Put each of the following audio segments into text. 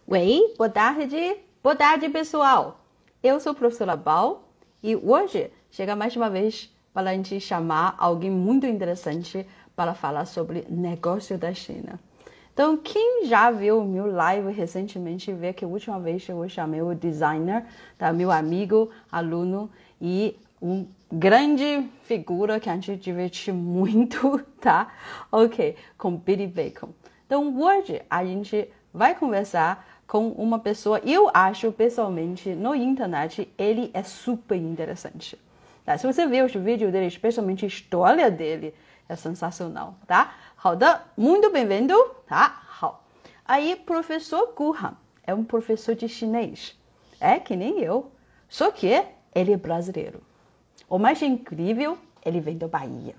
Oi, boa tarde. Boa tarde, pessoal. Eu sou a professora Bao e hoje chega mais uma vez para a gente chamar alguém muito interessante para falar sobre negócio da China. Então, quem já viu o meu live recentemente, vê que a última vez eu chamei o designer, tá? Meu amigo, aluno e um grande figura que a gente divertiu muito, tá? Ok, com Billy Bacon. Então, hoje a gente vai conversar com uma pessoa, eu acho pessoalmente, no internet, ele é super interessante. Tá? Se você ver os vídeos dele, especialmente a história dele, é sensacional, tá? 好的, muito bem-vindo, tá? 好. Aí, professor Gu Han é um professor de chinês. É que nem eu, só que ele é brasileiro. O mais incrível, ele vem da Bahia.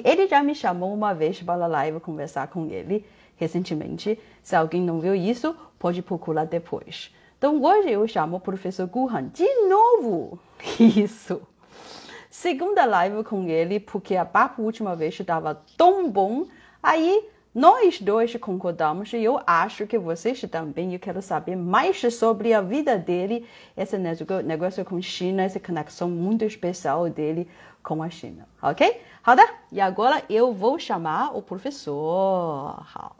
Ele já me chamou uma vez para a live conversar com ele recentemente. Se alguém não viu isso, pode procurar depois. Então, hoje eu chamo o professor Gu Han de novo. Isso. Segunda live com ele, porque a papo última vez estava tão bom. Aí, nós dois concordamos e eu acho que vocês também. Eu quero saber mais sobre a vida dele, esse negócio com a China, essa conexão muito especial dele com a China. Ok? 好的, e agora eu vou chamar o professor. 好。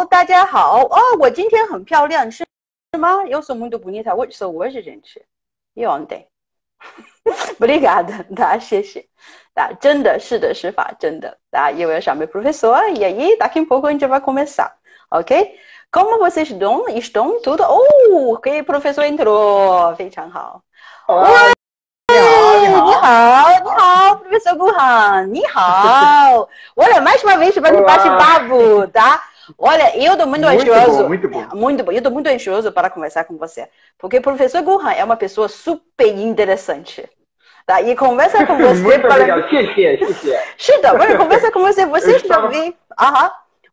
大家好。我今天很漂亮，是吗? Eu sou muito bonita. Hoje sou hoje, gente. E ontem. Obrigada, tá? 谢谢. Tá, 真的是的是法，真的. Tá? Eu chamei o professor e aí daqui a pouco a gente vai começar. Ok? Como vocês estão? Tudo? Ok, professor entrou. 非常好. Olá, 你好, professor Gu Han. 你好. Olha, mais uma vez para bate-papo, tá? Olha, eu estou muito ansioso. Muito bom. Eu estou muito ansioso para conversar com você. Porque o professor Gu Han é uma pessoa super interessante. Tá? E conversa com você... Muito obrigado. 谢谢. 是的, conversa com você. Você está vendo?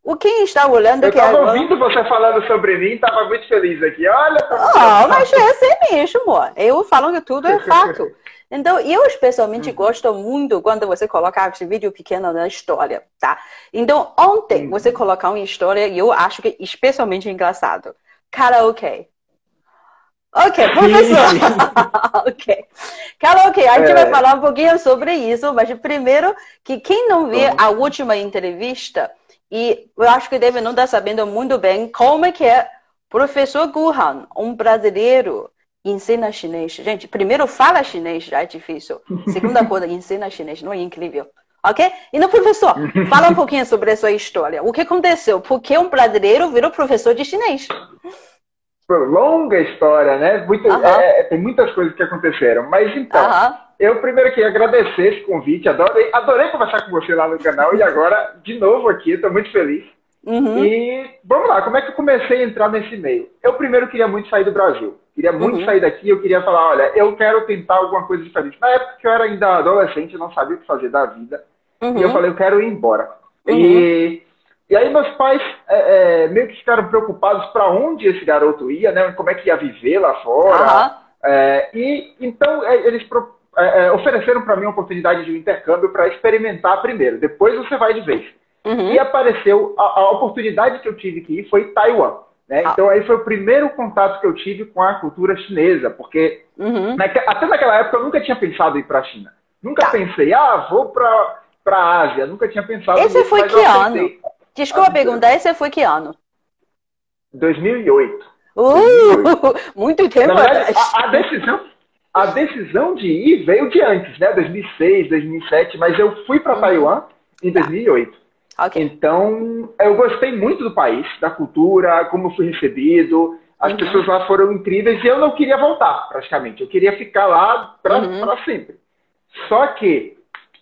O quem está olhando eu que agora... Eu estava ouvindo você falando sobre mim e estava muito feliz aqui. Olha... mas é assim mesmo. Eu falo que tudo é fato. Então, eu especialmente gosto muito quando você coloca esse vídeo pequeno na história, tá? Então, ontem você colocou uma história e eu acho que é especialmente engraçado. Karaokê. Ok, professor. Ok. Karaokê, a gente vai falar um pouquinho sobre isso, mas primeiro, que quem não viu a última entrevista, e eu acho que deve não estar sabendo muito bem como é que é professor Gu Han, um brasileiro, ensina chinês. Gente, primeiro fala chinês, já é difícil. Segunda coisa, ensina chinês, não é incrível? Ok? Então, professor, fala um pouquinho sobre a sua história. O que aconteceu? Por que um brasileiro virou professor de chinês? Longa história, né? Tem muitas coisas que aconteceram. Mas então, eu primeiro queria agradecer esse convite. Adorei conversar com você lá no canal. E agora, de novo aqui, estou muito feliz. E vamos lá, como é que eu comecei a entrar nesse meio? Eu primeiro queria muito sair do Brasil. Queria muito sair daqui, eu queria falar, olha, eu quero tentar alguma coisa diferente. Na época que eu era ainda adolescente, eu não sabia o que fazer da vida. E eu falei, eu quero ir embora. E aí meus pais meio que ficaram preocupados para onde esse garoto ia, né? Como é que ia viver lá fora. E então eles ofereceram para mim uma oportunidade de um intercâmbio para experimentar primeiro. Depois você vai de vez. E apareceu, a oportunidade que eu tive que ir foi Taiwan. Né? Então aí foi o primeiro contato que eu tive com a cultura chinesa, porque até naquela época eu nunca tinha pensado em ir para a China. Nunca pensei, vou para a Ásia, nunca tinha pensado nisso. Esse foi que ano? Desculpa perguntar, esse foi que ano? 2008. 2008. Muito tempo. Na verdade, a decisão de ir veio de antes, né? 2006, 2007, mas eu fui para Taiwan em 2008. Okay. Então, eu gostei muito do país, da cultura, como eu fui recebido. As pessoas lá foram incríveis e eu não queria voltar, praticamente. Eu queria ficar lá para sempre. Só que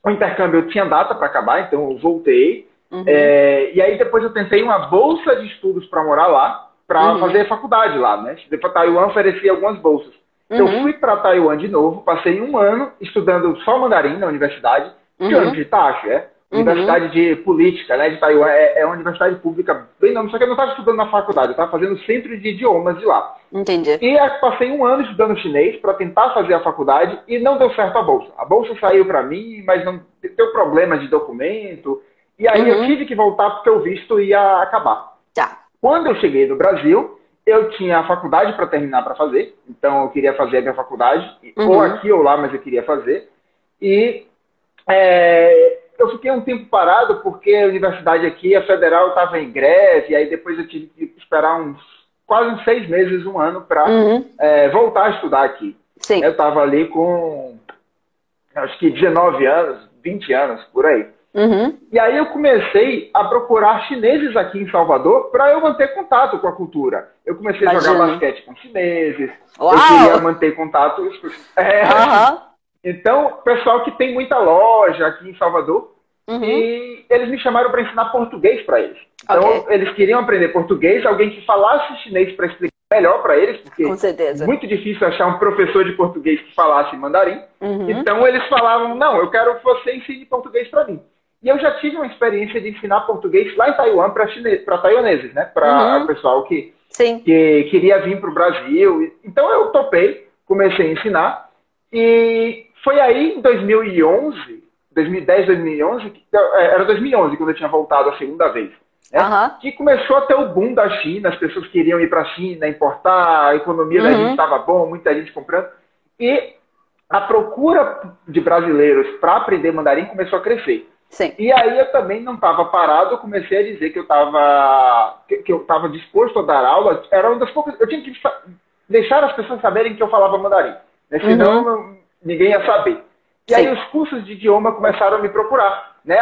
o intercâmbio eu tinha data para acabar, então eu voltei. E aí depois eu tentei uma bolsa de estudos para morar lá, para fazer faculdade lá, né? Depois Taiwan oferecia algumas bolsas. Eu fui para Taiwan de novo, passei um ano estudando só mandarim na universidade, que é onde Itachi, Universidade de Política, né, de Taiwan, é uma universidade pública bem nome, só que eu não estava estudando na faculdade, eu estava fazendo centro de idiomas de lá. Entendi. E passei um ano estudando chinês para tentar fazer a faculdade e não deu certo a bolsa. A bolsa saiu para mim, mas não deu problema de documento E aí eu tive que voltar porque o visto ia acabar. Tá. Quando eu cheguei no Brasil, eu tinha a faculdade para terminar para fazer. Então eu queria fazer a minha faculdade, ou aqui ou lá, mas eu queria fazer. E eu fiquei um tempo parado porque a universidade aqui, a federal, estava em greve. E aí depois eu tive que esperar quase uns 6 meses, um ano, para voltar a estudar aqui. Sim. Eu estava ali com, acho que 19 anos, 20 anos, por aí. E aí eu comecei a procurar chineses aqui em Salvador para eu manter contato com a cultura. Eu comecei a jogar basquete com chineses. Uau! Eu queria manter contato. Então, pessoal que tem muita loja aqui em Salvador, e eles me chamaram para ensinar português para eles. Então, eles queriam aprender português, alguém que falasse chinês para explicar melhor para eles, porque é muito difícil achar um professor de português que falasse mandarim. Então, eles falavam, não, eu quero que você ensine português para mim. E eu já tive uma experiência de ensinar português lá em Taiwan para taiwaneses, né? Para o pessoal que queria vir para o Brasil. Então, eu topei, comecei a ensinar. E foi aí em 2011, 2010, 2011, era 2011 quando eu tinha voltado a segunda vez, né? Que começou a ter o boom da China, as pessoas queriam ir para a China, importar, a economia da gente estava bom, muita gente comprando. E a procura de brasileiros para aprender mandarim começou a crescer. Sim. E aí eu também não estava parado, eu comecei a dizer que eu estava disposto a dar aula. Era uma das poucas. Eu tinha que deixar as pessoas saberem que eu falava mandarim, né? Senão ninguém ia saber. E aí os cursos de idioma começaram a me procurar, né?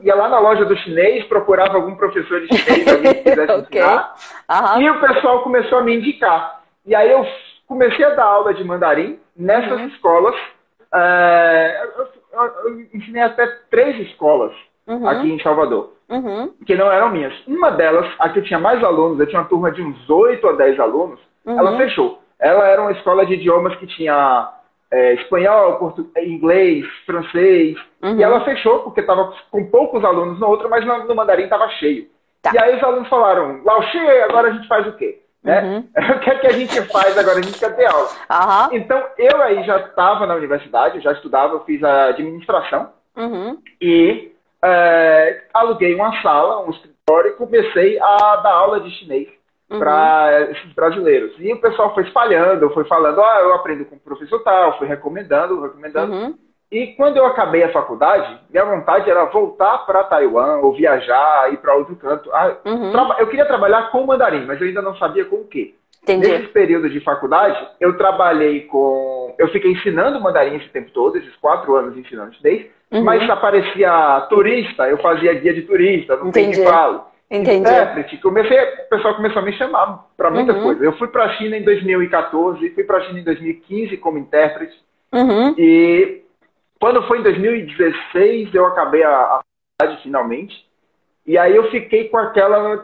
Ia lá na loja do chinês, procurava algum professor de chinês, alguém que quisesse ensinar. E o pessoal começou a me indicar. E aí eu comecei a dar aula de mandarim nessas escolas. Eu ensinei até 3 escolas aqui em Salvador, que não eram minhas. Uma delas, a que eu tinha mais alunos, eu tinha uma turma de uns 8 a 10 alunos, ela fechou. Ela era uma escola de idiomas que tinha espanhol, inglês, francês, e ela fechou porque estava com poucos alunos na outra, mas no mandarim estava cheio. E aí os alunos falaram, Lao-Shi, agora a gente faz o quê? Né? O que é que a gente faz agora? A gente quer ter aula. Então, eu aí já estava na universidade, eu já estudava, eu fiz a administração e aluguei uma sala, um escritório e comecei a dar aula de chinês para esses brasileiros. E o pessoal foi espalhando, foi falando, eu aprendo com o professor tal, fui recomendando. E quando eu acabei a faculdade, minha vontade era voltar para Taiwan, ou viajar, ir para outro canto. Eu queria trabalhar com mandarim, mas eu ainda não sabia com o quê. Nesse período de faculdade, eu trabalhei com... Eu fiquei ensinando mandarim esse tempo todo, esses 4 anos ensinando chinês, mas aparecia turista, eu fazia guia de turista, não tem que falo. Intérprete. O pessoal começou a me chamar para muitas coisas. Eu fui para a China em 2014, fui para a China em 2015 como intérprete. E quando foi em 2016, eu acabei a faculdade finalmente. E aí eu fiquei com aquela... O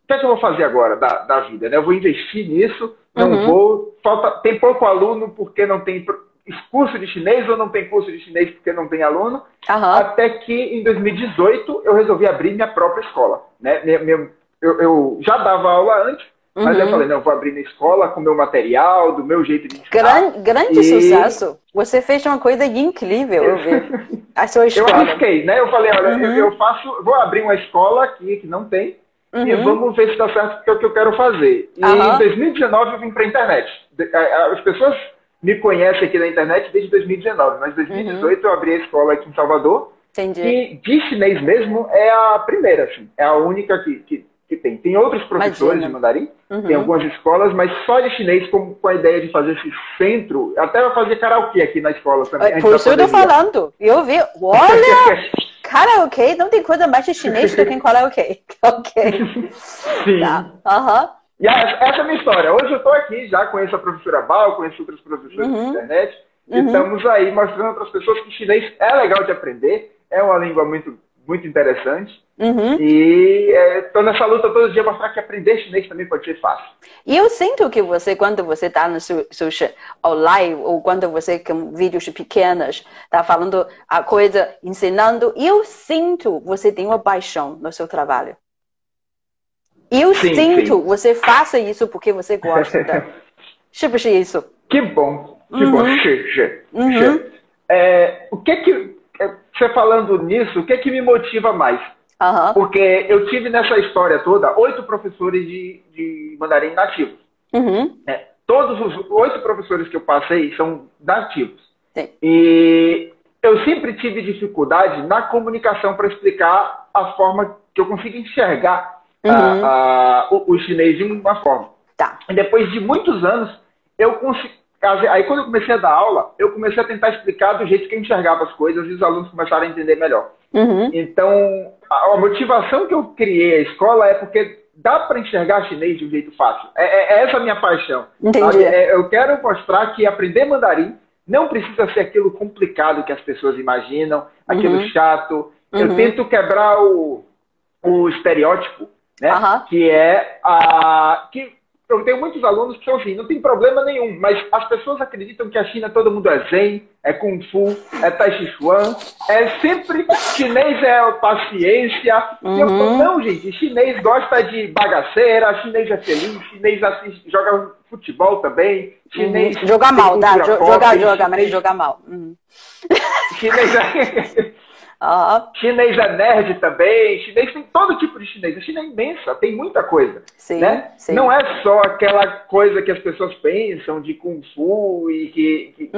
que é que eu vou fazer agora da vida? Né? Eu vou investir nisso, não vou... Tem pouco aluno porque não tem curso de chinês, ou não tem curso de chinês porque não tem aluno. Até que em 2018 eu resolvi abrir minha própria escola. Né? Eu já dava aula antes, mas eu falei, não, eu vou abrir minha escola com meu material, do meu jeito de ensinar. Grande sucesso. Você fez uma coisa incrível, eu vi. A sua escola. Eu arrisquei, né? Eu falei, olha, vou abrir uma escola aqui que não tem, e vamos ver se dá certo, porque é o que eu quero fazer. E em 2019 eu vim para a internet. As pessoas me conhecem aqui na internet desde 2019, mas em 2018 eu abri a escola aqui em Salvador. Entendi. E de chinês mesmo é a primeira, assim, é a única que tem. Tem outros professores de mandarim, tem algumas escolas, mas só de chinês com a ideia de fazer esse centro. Até eu fazia karaokê aqui na escola também. Por isso eu tô falando. Eu vi, olha, karaokê, não tem coisa mais de chinês do que em karaokê. Sim. Tá. E essa é a minha história. Hoje eu estou aqui, já conheço a professora Bao, conheço outros professores da internet. E estamos aí mostrando para as pessoas que chinês é legal de aprender, é uma língua muito, muito interessante. E estou nessa luta todo dia mostrar que aprender chinês também pode ser fácil. E eu sinto que você, quando você está no seu live, ou quando você com vídeos pequenos, está falando a coisa, ensinando, eu sinto que você tem uma paixão no seu trabalho. Eu sinto você faça isso porque você gosta. É isso? Que bom. Que bom. O que você falando nisso, o que me motiva mais? Porque eu tive nessa história toda 8 professores de mandarim nativos. Né? Todos os 8 professores que eu passei são nativos. Sim. E eu sempre tive dificuldade na comunicação para explicar a forma que eu consigo enxergar o chinês de uma forma. Tá. E depois de muitos anos, eu consegui. Aí quando eu comecei a dar aula, eu comecei a tentar explicar do jeito que eu enxergava as coisas e os alunos começaram a entender melhor. Então, a motivação que eu criei a escola é porque dá para enxergar chinês de um jeito fácil. É essa a minha paixão. Entendi. Eu quero mostrar que aprender mandarim não precisa ser aquilo complicado que as pessoas imaginam, aquilo chato. Eu tento quebrar o estereótipo, né? Que é que eu tenho muitos alunos que são assim, não tem problema nenhum, mas as pessoas acreditam que a China todo mundo é zen, é kung fu, é tai chi chuan, é sempre chinês é paciência. E eu falo, não, gente, chinês gosta de bagaceira, chinês é feliz, chinês assiste, joga futebol também, chinês joga mal, tá? Mas joga mal. Chinês é... Chinês é nerd também, chinês tem todo tipo de chinês. A China é imensa, tem muita coisa. Sim, né? sim. Não é só aquela coisa que as pessoas pensam de Kung Fu e que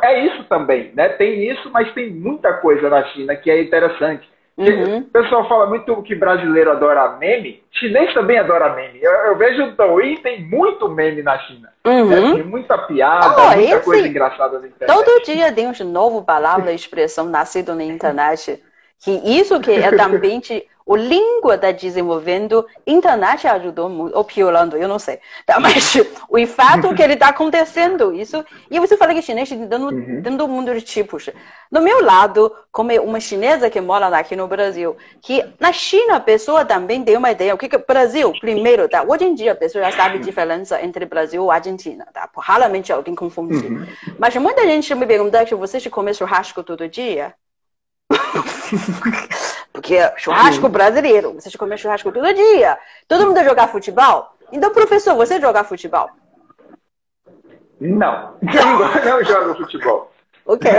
é isso também, né? Tem isso, mas tem muita coisa na China que é interessante. O pessoal fala muito que brasileiro adora meme, chinês também adora meme. Eu vejo o Douyin, tem muito meme na China. Né? Tem muita piada, muita coisa engraçada na internet. Todo dia tem uma nova palavra e expressão nascida na internet. Que isso que é também a língua está desenvolvendo, a internet ajudou muito, ou piorando, eu não sei. Tá? Mas o fato que ele está acontecendo, isso. E você fala que chinês tem dando um mundo de tipos. Do meu lado, como uma chinesa que mora aqui no Brasil, que na China a pessoa também tem uma ideia. O que é Brasil? Primeiro, tá? Hoje em dia a pessoa já sabe a diferença entre Brasil e Argentina. Tá? Raramente alguém confunde. Mas muita gente me pergunta se você come churrasco todo dia. Porque churrasco brasileiro, você come churrasco todo dia. Todo mundo jogar futebol? Então, professor, você joga futebol? Não, eu não jogo futebol. Ok.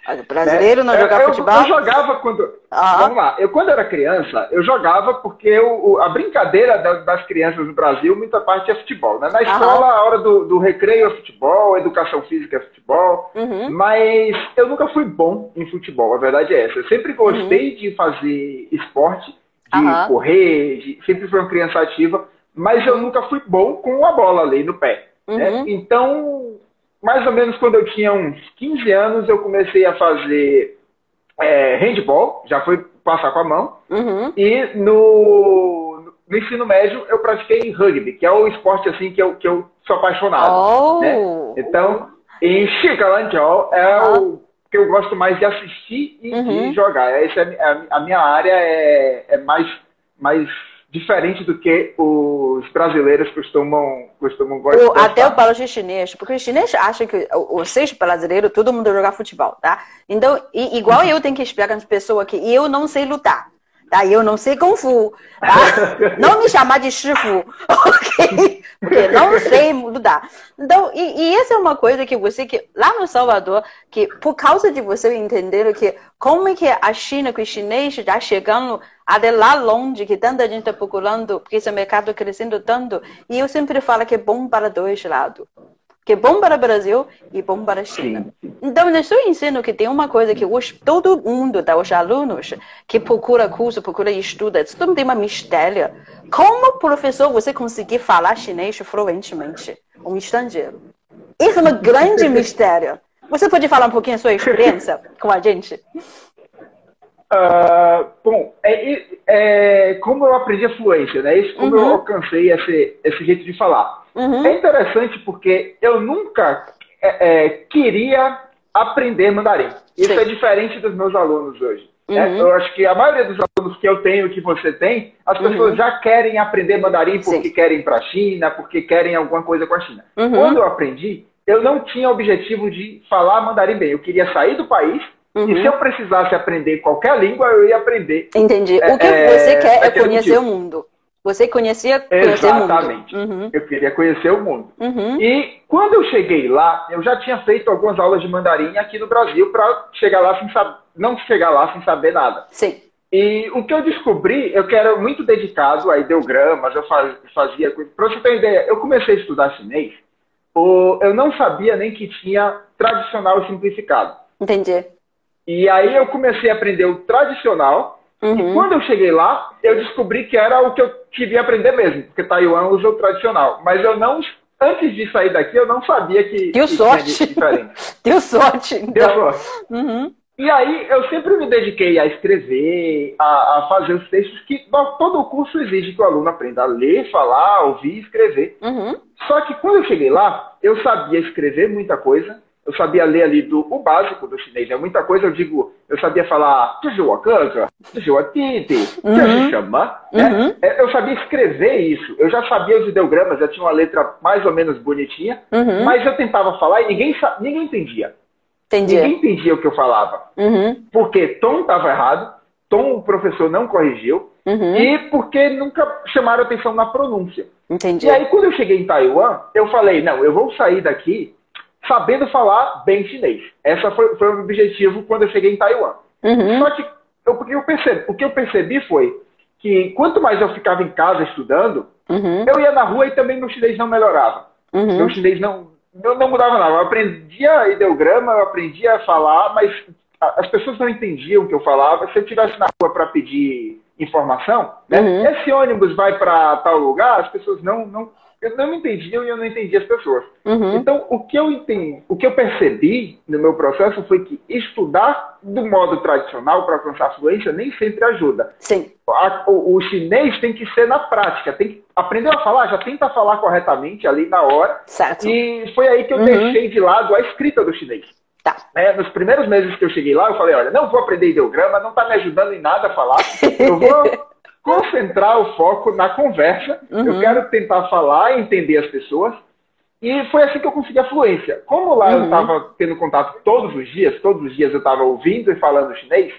O brasileiro não joga futebol? Eu jogava quando... Vamos lá. Quando eu era criança, eu jogava porque a brincadeira das crianças no Brasil, muita parte é futebol. Né? Na escola, a hora do recreio é futebol, educação física é futebol. Mas eu nunca fui bom em futebol, a verdade é essa. Eu sempre gostei de fazer esporte, de correr, sempre fui uma criança ativa, mas eu nunca fui bom com a bola ali no pé. Né? Então... mais ou menos quando eu tinha uns 15 anos, eu comecei a fazer handball, já foi passar com a mão, e no ensino médio eu pratiquei rugby, que é o esporte assim que eu sou apaixonado. Né? Então, em Xikalanjiao é o que eu gosto mais de assistir e de jogar. A minha área é mais diferente do que os brasileiros costumam gostar. Até eu falo de chinês, porque os chineses acham que vocês brasileiros, todo mundo joga futebol, tá? Então, igual eu tenho que explicar às pessoas que eu não sei lutar, tá? Eu não sei Kung Fu, tá? Não me chamar de Shifu, ok? Porque não sei lutar. Então, e essa é uma coisa que lá no Salvador, que por causa de você entender que como é que a China, que os chineses já chegando até lá longe, que tanta gente está procurando, porque esse mercado crescendo tanto, e eu sempre falo que é bom para dois lados. Que é bom para o Brasil e bom para a China. Então, eu ensino que tem uma coisa que todo mundo, tá, os alunos que procura curso, procura estuda, isso não tem uma mistério. Como professor você conseguir falar chinês fluentemente? Um estrangeiro. Isso é um grande mistério. Você pode falar um pouquinho a sua experiência com a gente? Bom, como eu aprendi a fluência, né? Isso como eu alcancei esse jeito de falar. É interessante porque eu nunca queria aprender mandarim. Isso é diferente dos meus alunos hoje. Né? Eu acho que a maioria dos alunos que eu tenho, que você tem, as pessoas já querem aprender mandarim porque querem ir para a China, porque querem alguma coisa com a China. Quando eu aprendi, eu não tinha o objetivo de falar mandarim bem. Eu queria sair do país. E se eu precisasse aprender qualquer língua, eu ia aprender. Entendi. O que você quer é conhecer o mundo. Você conhecer o mundo. Exatamente. Eu queria conhecer o mundo. E quando eu cheguei lá, eu já tinha feito algumas aulas de mandarim aqui no Brasil para chegar lá sem saber, não chegar lá sem saber nada. Sim. E o que eu descobri, eu que era muito dedicado a ideogramas, eu fazia coisa. Para você ter uma ideia, eu comecei a estudar chinês, eu não sabia nem que tinha tradicional e simplificado. Entendi. E aí eu comecei a aprender o tradicional, e quando eu cheguei lá, eu descobri que era o que eu queria aprender mesmo, porque Taiwan usa o tradicional. Mas eu não, antes de sair daqui, eu não sabia que Deu sorte. Tinha diferente. Deu sorte. Então. Deu sorte. E aí eu sempre me dediquei a escrever, a fazer os textos que todo o curso exige que o aluno aprenda a ler, falar, ouvir e escrever. Só que quando eu cheguei lá, eu sabia escrever muita coisa, eu sabia ler ali o básico do chinês, muita coisa, eu sabia falar eu sabia escrever isso, eu já sabia os ideogramas, já tinha uma letra mais ou menos bonitinha, mas eu tentava falar e ninguém entendia. Entendi. Ninguém entendia o que eu falava. Porque tom estava errado, tom o professor não corrigiu, e porque nunca chamaram atenção na pronúncia. Entendi. E aí, quando eu cheguei em Taiwan, eu falei, não, eu vou sair daqui sabendo falar bem chinês. Esse foi o meu objetivo quando eu cheguei em Taiwan. Só que o que eu percebi foi que quanto mais eu ficava em casa estudando, eu ia na rua e também meu chinês não melhorava. Meu chinês não mudava nada. Eu aprendia ideograma, eu aprendia a falar, mas as pessoas não entendiam o que eu falava. Se eu estivesse na rua para pedir informação, né, esse ônibus vai para tal lugar, as pessoas não me entendiam e eu não entendia as pessoas. Então, o que eu percebi no meu processo foi que estudar do modo tradicional para alcançar a fluência nem sempre ajuda. Sim. O chinês tem que ser na prática, tem que aprender a falar, já tenta falar corretamente ali na hora. Certo. E foi aí que eu deixei de lado a escrita do chinês. Tá. Nos primeiros meses que eu cheguei lá, eu falei, olha, não vou aprender ideograma, não está me ajudando em nada a falar, eu vou concentrar o foco na conversa, eu quero tentar falar e entender as pessoas, e foi assim que eu consegui a fluência. Como lá eu estava tendo contato todos os dias eu estava ouvindo e falando chinês,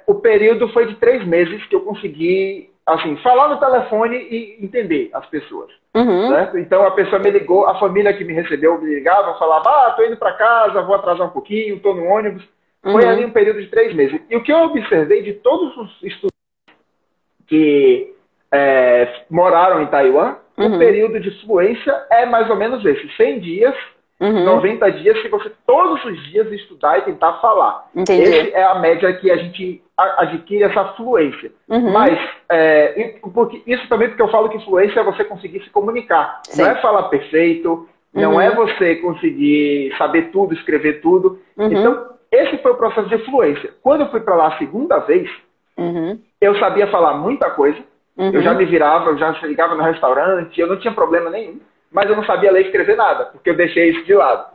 o período foi de 3 meses que eu consegui, assim, falar no telefone e entender as pessoas. Certo? Então a pessoa me ligou, a família que me recebeu me ligava, falava, tô indo para casa, vou atrasar um pouquinho, tô no ônibus. Foi ali um período de 3 meses. E o que eu observei de todos os estudantes que moraram em Taiwan, o período de fluência é mais ou menos esse, 100 dias, 90 dias, se você todos os dias estudar e tentar falar. Entendi. Essa é a média que a gente adquire essa fluência. Mas, porque isso também porque eu falo que fluência é você conseguir se comunicar. Sim. Não é falar perfeito, não é você conseguir saber tudo, escrever tudo. Então, esse foi o processo de fluência. Quando eu fui para lá a segunda vez, eu sabia falar muita coisa, eu já me virava, eu já ligava no restaurante, eu não tinha problema nenhum, mas eu não sabia ler e escrever nada, porque eu deixei isso de lado.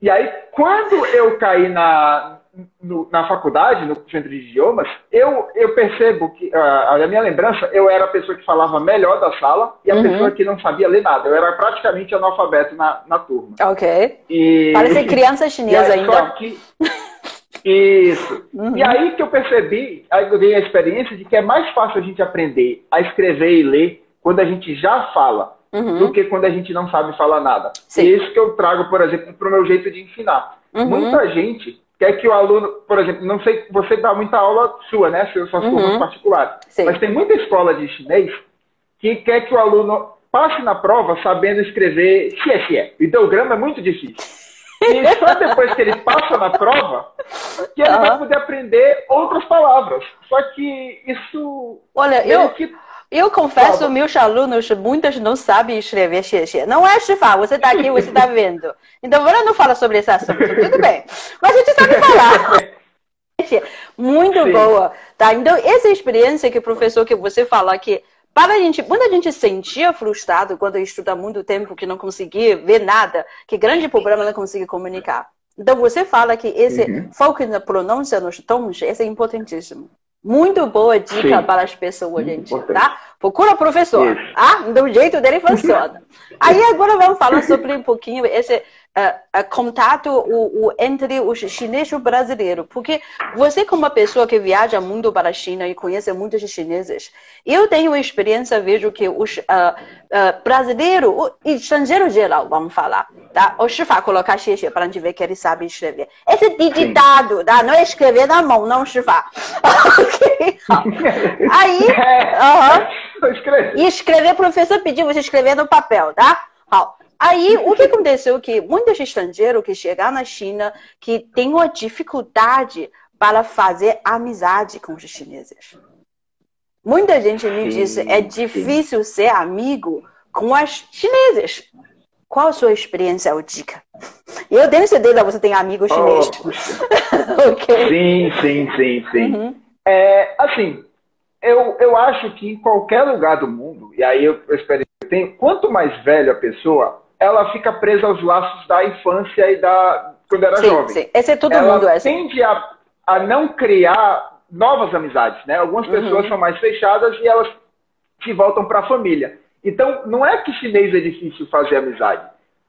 E aí, quando eu caí na faculdade, no centro de idiomas, eu percebo que, a minha lembrança, eu era a pessoa que falava melhor da sala e a pessoa que não sabia ler nada. Eu era praticamente analfabeto na turma. Ok. Parece criança chinesa ainda. Só que... Isso. E aí que eu percebi, aí eu dei a experiência de que é mais fácil a gente aprender a escrever e ler quando a gente já fala, do que quando a gente não sabe falar nada. Sim. E isso que eu trago, por exemplo, para o meu jeito de ensinar. Muita gente quer que o aluno, por exemplo, não sei, você dá muita aula sua, né? Suas turmas particulares. Sim. Mas tem muita escola de chinês que quer que o aluno passe na prova sabendo escrever xie. O ideograma é muito difícil. E só depois que ele passa na prova que ele vai poder aprender outras palavras. Só que isso... Olha, eu confesso, meus alunos, muitos não sabem escrever xie. Não é Shifa, você está aqui, você está vendo. Então, vamos não falar sobre esse assunto, tudo bem. Mas a gente sabe falar. Muito boa. Tá? Então, essa experiência que o professor, que você fala que quando a gente sentia frustrado quando estuda muito tempo que não conseguia ver nada, que grande problema não conseguir comunicar. Então você fala que esse foco na pronúncia nos tons, esse é importantíssimo. Muito boa dica para as pessoas, gente, tá? Procura o professor, do jeito dele funciona. Aí agora vamos falar sobre um pouquinho contato entre os chineses e o brasileiro, porque você como uma pessoa que viaja muito para a China e conhece muitos chineses, eu tenho uma experiência, vejo que os brasileiros, e estrangeiro geral, vamos falar, tá? O Shifa colocar xixi para a gente ver que ele sabe escrever. Esse digitado, tá? Não é escrever na mão, não, Shifa. Ok? Aí, e escrever, o professor pediu você escrever no papel, tá? Aí, o que aconteceu que muitos estrangeiros que chegam na China que têm uma dificuldade para fazer amizade com os chineses. Muita gente me disse, é difícil ser amigo com os chineses. Qual a sua experiência ou dica? Eu tenho certeza que você tem amigos chineses. Okay. Sim. Assim, eu acho que em qualquer lugar do mundo, e aí eu tenho, quanto mais velha a pessoa, ela fica presa aos laços da infância e quando era jovem. Sim. Esse é todo ela mundo. Tende a não criar novas amizades, né? Algumas pessoas são mais fechadas e elas se voltam para a família. Então, não é que chinês é difícil fazer amizade.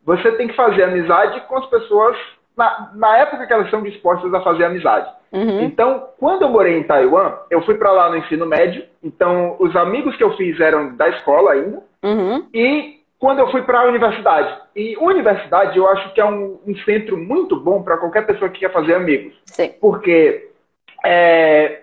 Você tem que fazer amizade com as pessoas na época que elas estão dispostas a fazer amizade. Então, quando eu morei em Taiwan, eu fui para lá no ensino médio. Então, os amigos que eu fiz eram da escola ainda. E quando eu fui para a universidade. E universidade eu acho que é um centro muito bom para qualquer pessoa que quer fazer amigos. Sim. Porque,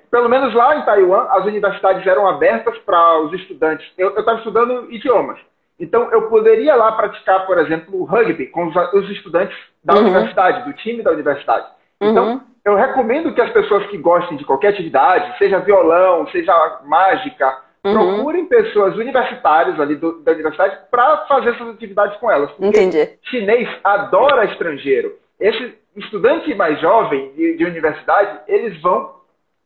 pelo menos lá em Taiwan, as universidades eram abertas para os estudantes. Eu estava estudando idiomas. Então, eu poderia lá praticar, por exemplo, o rugby com os estudantes da universidade, do time da universidade. Então, eu recomendo que as pessoas que gostem de qualquer atividade, seja violão, seja mágica, procurem pessoas universitárias ali da universidade para fazer essas atividades com elas. Porque Entendi. Chinês adora estrangeiro. Esse estudante mais jovem de universidade, eles vão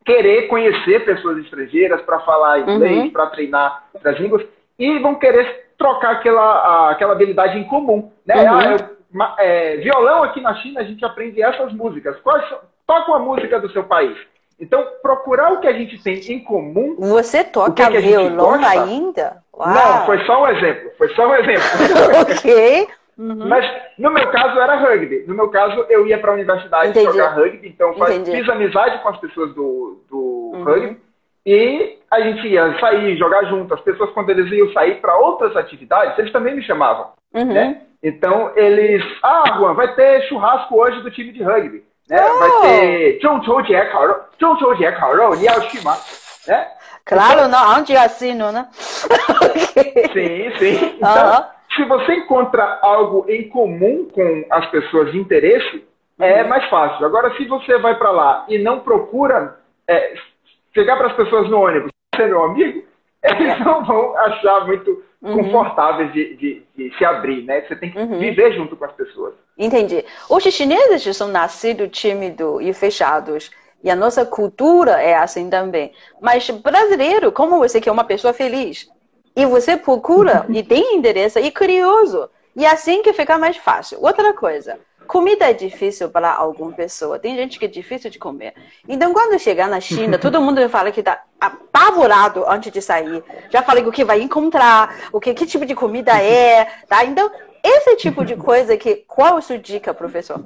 querer conhecer pessoas estrangeiras para falar inglês, para treinar as línguas, e vão querer trocar aquela habilidade em comum. Né? Violão aqui na China, a gente aprende essas músicas. Toca uma música do seu país. Então, procurar o que a gente tem em comum. Você toca violão ainda? Uau. Não, foi só um exemplo. Ok. Mas, no meu caso, era rugby. No meu caso, eu ia para a universidade jogar rugby. Então, fiz amizade com as pessoas do rugby. E a gente ia sair, jogar junto. As pessoas, quando eles iam sair para outras atividades, eles também me chamavam. Né? Então, eles... Juan, vai ter churrasco hoje do time de rugby. Né? Vai ter Zhongqiujie Kaorou, ni yao qu ma? Né? Claro, não, onde eu assino, né? Sim. Então, se você encontra algo em comum com as pessoas de interesse, é mais fácil. Agora, se você vai para lá e não procura chegar para as pessoas no ônibus, ser meu amigo, eles não vão achar muito confortáveis de se abrir, né? Você tem que viver junto com as pessoas. Entendi. Os chineses são nascidos tímidos e fechados. E a nossa cultura é assim também. Mas brasileiro, como você que é uma pessoa feliz, e você procura e tem interesse e curioso, e assim que fica mais fácil. Outra coisa, comida é difícil para alguma pessoa. Tem gente que é difícil de comer. Então, quando chegar na China, todo mundo fala que está apavorado antes de sair. Já falei o que vai encontrar, que tipo de comida é, tá? Então, esse tipo de coisa qual é a sua dica, professor?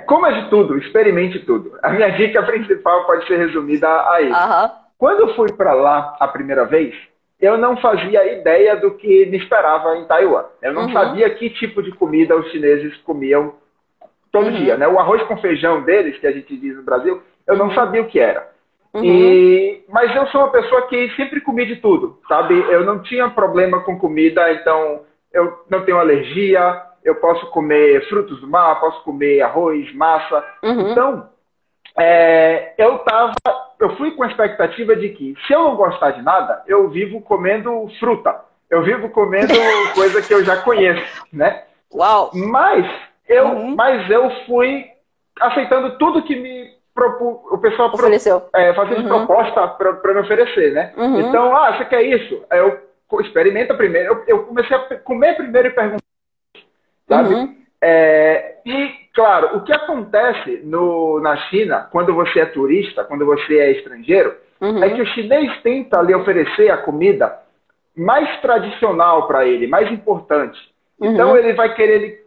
Coma de tudo, experimente tudo. A minha dica principal pode ser resumida a isso. Quando eu fui para lá a primeira vez, eu não fazia ideia do que me esperava em Taiwan. Eu não sabia que tipo de comida os chineses comiam todo dia. Né? O arroz com feijão deles, que a gente diz no Brasil, eu não sabia o que era. Mas eu sou uma pessoa que sempre comi de tudo, sabe? Eu não tinha problema com comida, então eu não tenho alergia, eu posso comer frutos do mar, posso comer arroz, massa. Então, eu fui com a expectativa de que, se eu não gostar de nada, eu vivo comendo fruta. Eu vivo comendo coisa que eu já conheço, né? Uau! Mas eu fui aceitando tudo que o pessoal fazia de proposta para me oferecer, né? Então, você quer isso? Eu experimenta primeiro. Eu comecei a comer primeiro e perguntar, sabe? E, claro, o que acontece na China, quando você é turista, quando você é estrangeiro, é que o chinês tenta lhe oferecer a comida mais tradicional para ele, mais importante. Então, ele vai querer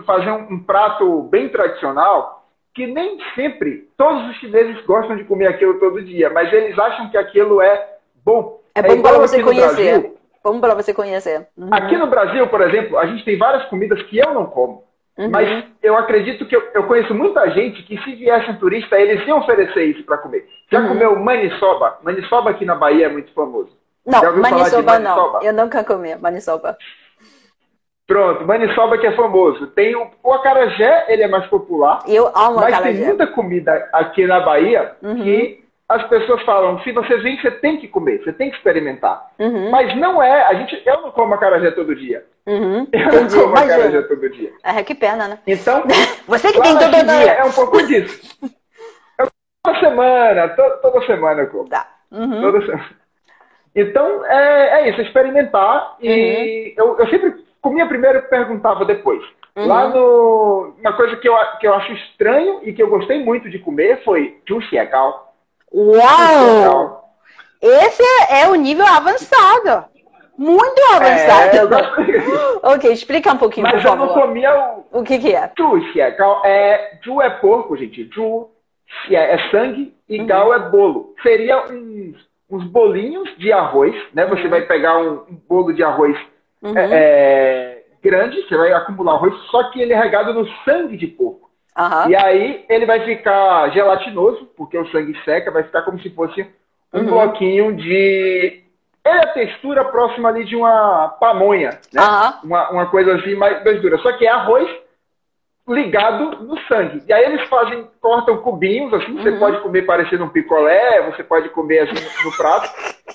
fazer um prato bem tradicional que nem sempre todos os chineses gostam de comer aquilo todo dia, mas eles acham que aquilo é bom. É bom para você conhecer. Bom para você conhecer. Aqui no Brasil, por exemplo, a gente tem várias comidas que eu não como. Mas eu acredito que eu conheço muita gente que, se viesse um turista, eles iam oferecer isso para comer. Já comeu maniçoba? Maniçoba aqui na Bahia é muito famoso. Não, maniçoba não. Eu nunca comi maniçoba. Pronto, maniçoba que é famoso. Tem o acarajé, ele é mais popular. Eu amo mas acarajé. Tem muita comida aqui na Bahia que as pessoas falam, se você vem, você tem que comer, você tem que experimentar. Mas não é, eu não como acarajé todo dia. Eu não como acarajé todo dia. É, que pena, né? Então, você que tem todo dia. É um pouco disso. Toda semana eu como. Tá. Toda semana. Então, é isso, experimentar. E eu sempre comia primeiro e perguntava depois. Lá uma coisa que eu acho estranho e que eu gostei muito de comer foi Juxiegao. Uau! Esse é o nível avançado. Muito avançado. Ok, explica um pouquinho, por favor. Mas eu não comia o que é? Juxiegao Ju é porco, gente. Ju é sangue e gao é bolo. Seria uns bolinhos de arroz, né? Você vai pegar um bolo de arroz grande, você vai acumular arroz, só que ele é regado no sangue de porco. E aí ele vai ficar gelatinoso, porque o sangue seca, vai ficar como se fosse um bloquinho de... Ele é a textura próxima ali de uma pamonha, né? Uma coisa assim mais dura. Só que é arroz ligado no sangue. E aí eles cortam cubinhos, assim, você pode comer parecendo um picolé, você pode comer assim no prato.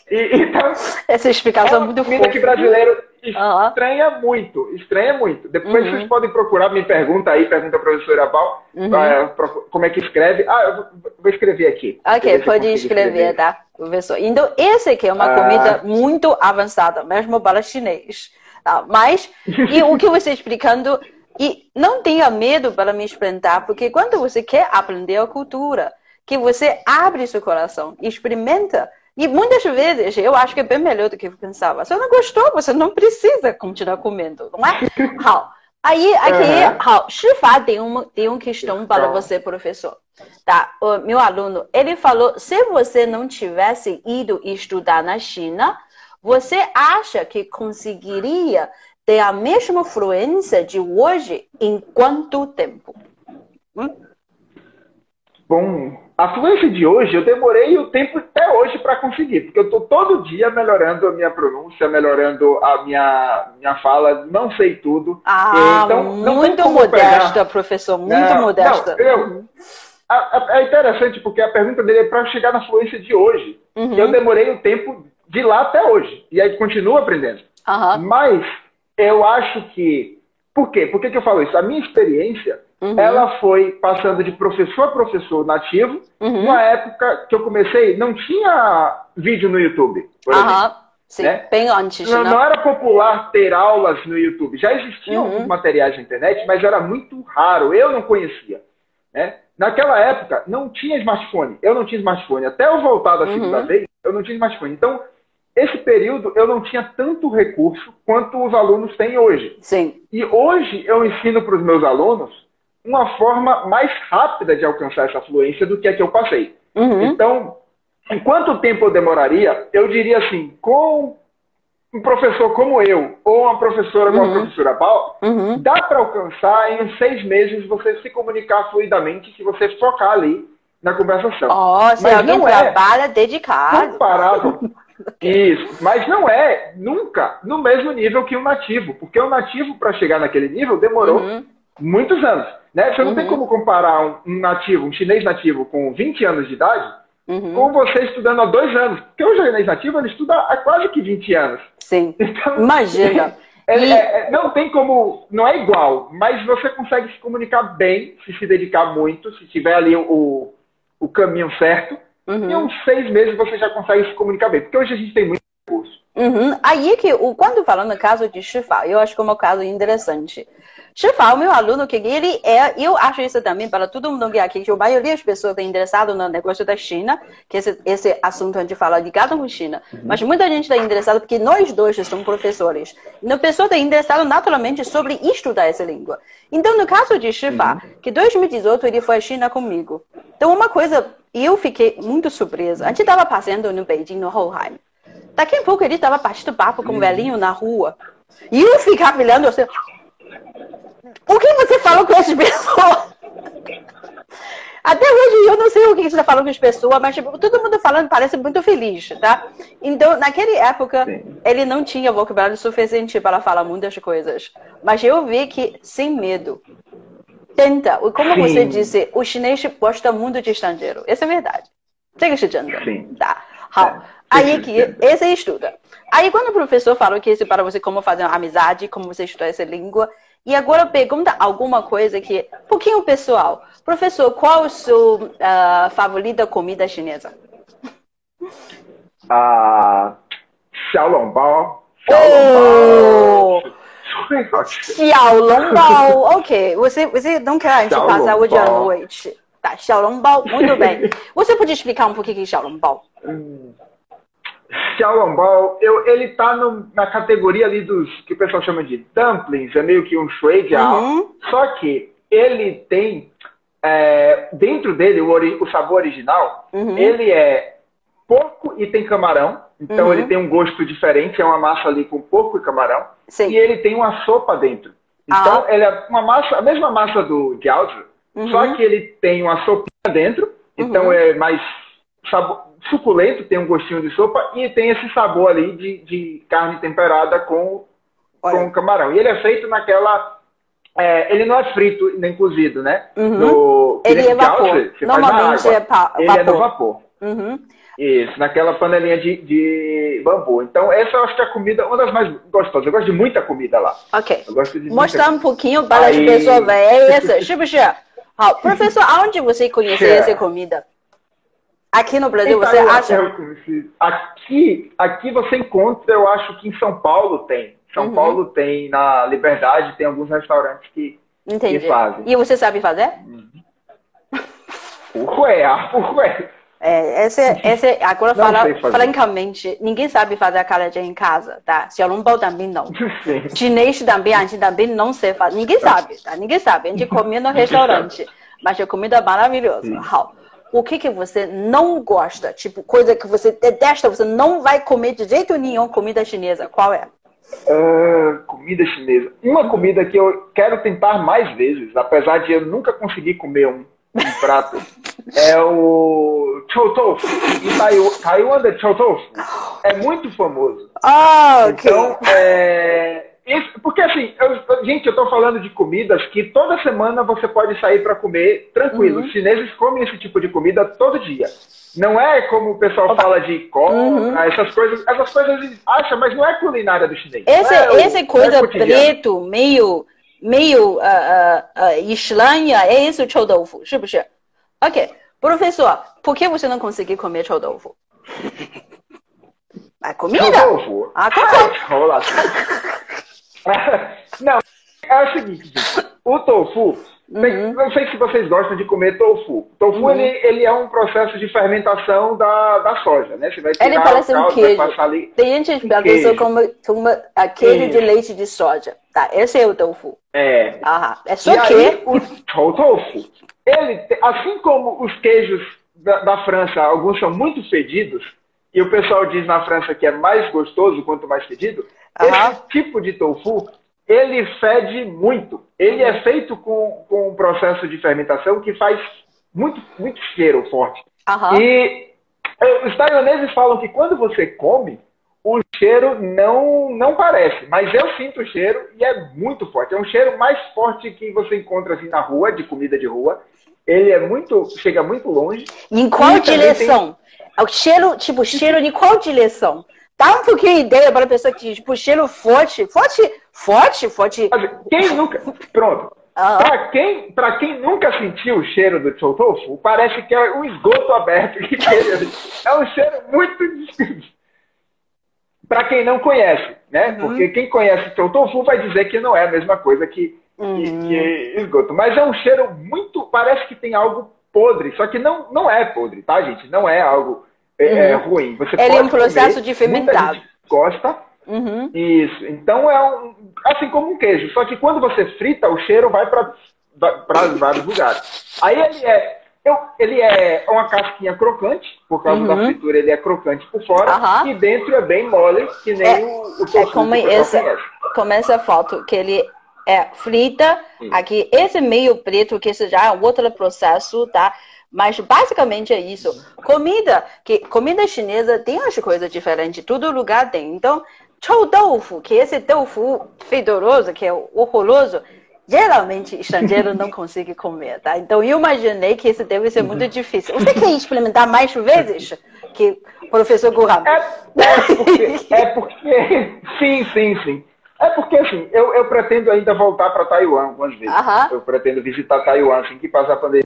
Então, essa explicação é muito fofa. Comida que brasileiro estranha muito. Depois vocês podem procurar, pergunta a professora Bal, como é que escreve. Eu vou escrever aqui. Ok, pode escrever, tá, professor? Então, esse aqui é uma comida muito avançada, mesmo para chinês. Tá? Mas, e o que você explicando... E não tenha medo para me experimentar, porque quando você quer aprender a cultura, que você abre seu coração e experimenta. E muitas vezes eu acho que é bem melhor do que eu pensava. Se você não gostou, você não precisa continuar comendo, não é? Aí, aqui, Shifa tem uma questão para você, professor. Tá? O meu aluno, ele falou, se você não tivesse ido estudar na China, você acha que conseguiria ter a mesma fluência de hoje em quanto tempo? Bom, a fluência de hoje, eu demorei o tempo até hoje para conseguir, porque eu estou todo dia melhorando a minha pronúncia, melhorando a minha fala, não sei tudo. Então, muito modesta, professor, muito modesta. É interessante, porque a pergunta dele é para chegar na fluência de hoje. Eu demorei o tempo de lá até hoje, e aí continuo aprendendo. Mas eu acho que... Por quê? Por que eu falo isso? A minha experiência, ela foi passando de professor a professor nativo. Numa época que eu comecei, não tinha vídeo no YouTube, por exemplo. Sim, né? Bem antes, não era popular ter aulas no YouTube. Já existiam alguns materiais na internet, mas era muito raro. Eu não conhecia. Né? Naquela época, não tinha smartphone. Eu não tinha smartphone. Até eu voltar da segunda vez, eu não tinha smartphone. Então, esse período eu não tinha tanto recurso quanto os alunos têm hoje. Sim. E hoje eu ensino para os meus alunos uma forma mais rápida de alcançar essa fluência do que a que eu passei. Então, em quanto tempo eu demoraria? Eu diria assim, com um professor como eu, ou uma professora como a professora Bal, dá para alcançar em uns 6 meses você se comunicar fluidamente se você focar ali na conversação. Se alguém trabalha dedicado. Comparável. Isso, mas não é nunca no mesmo nível que um nativo, porque o nativo, para chegar naquele nível, demorou muitos anos. Né? Você não tem como comparar um nativo, um chinês nativo com 20 anos de idade com você estudando há 2 anos. Porque o chinês nativo ele estuda há quase que 20 anos. Sim, então, imagina. Não tem como, não é igual, mas você consegue se comunicar bem, se dedicar muito, se tiver ali o caminho certo. Em uns 6 meses você já consegue se comunicar bem. Porque hoje a gente tem muito recurso. Aí que, quando falando no caso de Shifao, eu acho que é um caso interessante. Shifao, meu aluno, que ele eu acho isso também para todo mundo que aqui, que a maioria das pessoas está interessada no negócio da China, que esse assunto a gente fala ligado com a China, mas muita gente está interessada porque nós dois somos professores. E a pessoa está interessada naturalmente sobre estudar essa língua. Então, no caso de Shifao, que em 2018 ele foi à China comigo. Então, uma coisa, eu fiquei muito surpresa. A gente estava passeando no Beijing, no Hohenheim. Daqui a pouco ele estava batendo papo com um velhinho na rua. E eu ficava olhando assim, o que você falou com essas pessoas? Até hoje eu não sei o que você está falando com as pessoas, mas tipo, todo mundo falando parece muito feliz, tá? Então, naquela época, ele não tinha vocabulário suficiente para falar muitas coisas. Mas eu vi que, sem medo, tenta. Como você disse, o chinês gosta muito de estrangeiro. Isso é verdade. Isso é verdade. Tá. Aí que esse estuda. Aí quando o professor falou que esse para você como fazer uma amizade, como você estudar essa língua, e agora pergunta alguma coisa que um pouquinho pessoal. Professor, qual é a sua favorita comida chinesa? Xiaolongbao. Xiaolongbao. Ok. Você não quer a gente passar hoje à noite. Tá, Xiaolongbao, muito bem. Você pode explicar um pouquinho o que é Xiaolongbao? Xiaolongbao, ele tá na categoria ali dos que o pessoal chama de dumplings, é meio que um shui jiao. Só que ele tem, dentro dele, o sabor original, ele é porco e tem camarão. Então ele tem um gosto diferente, é uma massa ali com porco e camarão. Sim. E ele tem uma sopa dentro. Então ele é uma massa, a mesma massa do jiaozi, só que ele tem uma sopinha dentro. Então é mais suculento, tem um gostinho de sopa e tem esse sabor ali de carne temperada com camarão. E ele é feito naquela... ele não é frito nem cozido, né? Ele é vapor. Normalmente é vapor. Ele é no vapor. Isso, naquela panelinha de bambu. Então, essa eu acho que é a comida, uma das mais gostosas. Eu gosto de muita comida lá. Ok. Mostrar um pouquinho para as pessoas verem. Professor, aonde você conheceu essa comida? Aqui no Brasil, você acha? Aqui você encontra, eu acho que em São Paulo tem. São Paulo tem, na Liberdade, tem alguns restaurantes que fazem. E você sabe fazer? Ué. Agora francamente, ninguém sabe fazer acarajé em casa, tá? Xiaolongbao também não. Chinês também, a gente também não sei fazer. Ninguém sabe, tá? Ninguém sabe. A gente come no restaurante, mas a comida é maravilhosa. O que você não gosta? Tipo, coisa que você detesta, você não vai comer de jeito nenhum comida chinesa. Qual é? Comida chinesa. Uma comida que eu quero tentar mais vezes, apesar de eu nunca conseguir comer um prato, é o chou tofu. Em Taiwan de chou tofu é muito famoso. Ok. Então, porque assim, eu tô falando de comidas que toda semana você pode sair para comer tranquilo. Os chineses comem esse tipo de comida todo dia. Não é como o pessoal fala de cobra, essas coisas eles acham, mas não é culinária do chinês. Essa coisa preto, meio estranha, é isso o chou tofu, 是不是? Ok. Professor, por que você não conseguiu comer chou tofu? A comida? Chou tofu? Não, é o seguinte, gente. O tofu, não sei se vocês gostam de comer tofu. Tofu, ele é um processo de fermentação da soja, né? Você vai tirar ele parece um queijo. Ali... Tem gente que pessoa come queijo de leite de soja. Tá, esse é o tofu. É só que... Aí, o chou tofu, assim como os queijos da França, alguns são muito fedidos, e o pessoal diz na França que é mais gostoso quanto mais fedido, esse tipo de tofu, ele fede muito. Ele é feito com um processo de fermentação que faz muito, muito cheiro forte. E os taiwaneses falam que quando você come, o cheiro não parece, mas eu sinto o cheiro e é muito forte. É um cheiro mais forte que você encontra assim na rua, de comida de rua. Ele chega muito longe. Em qual direção? O cheiro, tipo, cheiro de qual direção? Dá um pouquinho de ideia para a pessoa que, tipo, cheiro forte. Quem nunca... Pronto. Para quem nunca sentiu o cheiro do chou tofu, parece que é um esgoto aberto. É um cheiro muito... para quem não conhece, né? Porque quem conhece seu tofu vai dizer que não é a mesma coisa que esgoto. Mas é um cheiro muito... Parece que tem algo podre, só que não é podre, tá, gente? Não é algo ruim. Você Ele pode é um processo comer, de fermentado. Muita gente gosta. Isso. Então é assim como um queijo. Só que quando você frita, o cheiro vai para vários lugares. Aí ele é uma casquinha crocante, por causa da fritura ele é crocante por fora, e dentro é bem mole, que nem o tofu como essa foto, que ele é frita, aqui, esse meio preto, que esse já é outro processo, tá? Mas basicamente é isso. Comida chinesa tem as coisas diferentes, todo lugar tem. Então, chou tofu, que esse tofu fedoroso, que é horroroso, geralmente estrangeiro não consegue comer, tá? Então eu imaginei que isso deve ser muito difícil. Você quer experimentar mais vezes que o professor Gurram? Porque sim. É porque assim, eu pretendo ainda voltar para Taiwan algumas vezes. Eu pretendo visitar Taiwan assim que passar a pandemia.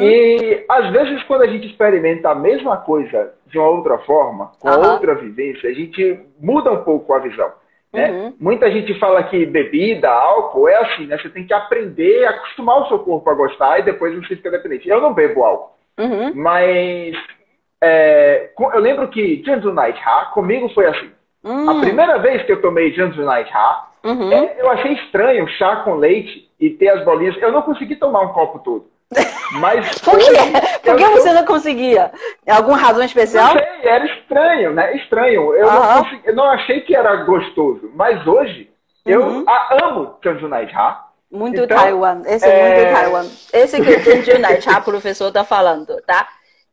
E às vezes quando a gente experimenta a mesma coisa de uma outra forma, com outra vivência, a gente muda um pouco a visão. Né? Muita gente fala que bebida, álcool, é assim, né? Você tem que aprender a acostumar o seu corpo a gostar e depois você fica dependente. Eu não bebo álcool, mas eu lembro que Jianzhu Naicha, comigo foi assim. A primeira vez que eu tomei Jianzhu Naicha, eu achei estranho chá com leite e ter as bolinhas. Eu não consegui tomar um copo todo. Mas por quê? Por que você não conseguia? Alguma razão especial? Não sei, era estranho, né? Estranho. Eu não achei que era gostoso. Mas hoje, eu amo Jianzhu Naicha. Muito então, Taiwan. Esse é muito Taiwan. Esse que o Jianzhu Naicha, o professor tá falando, tá?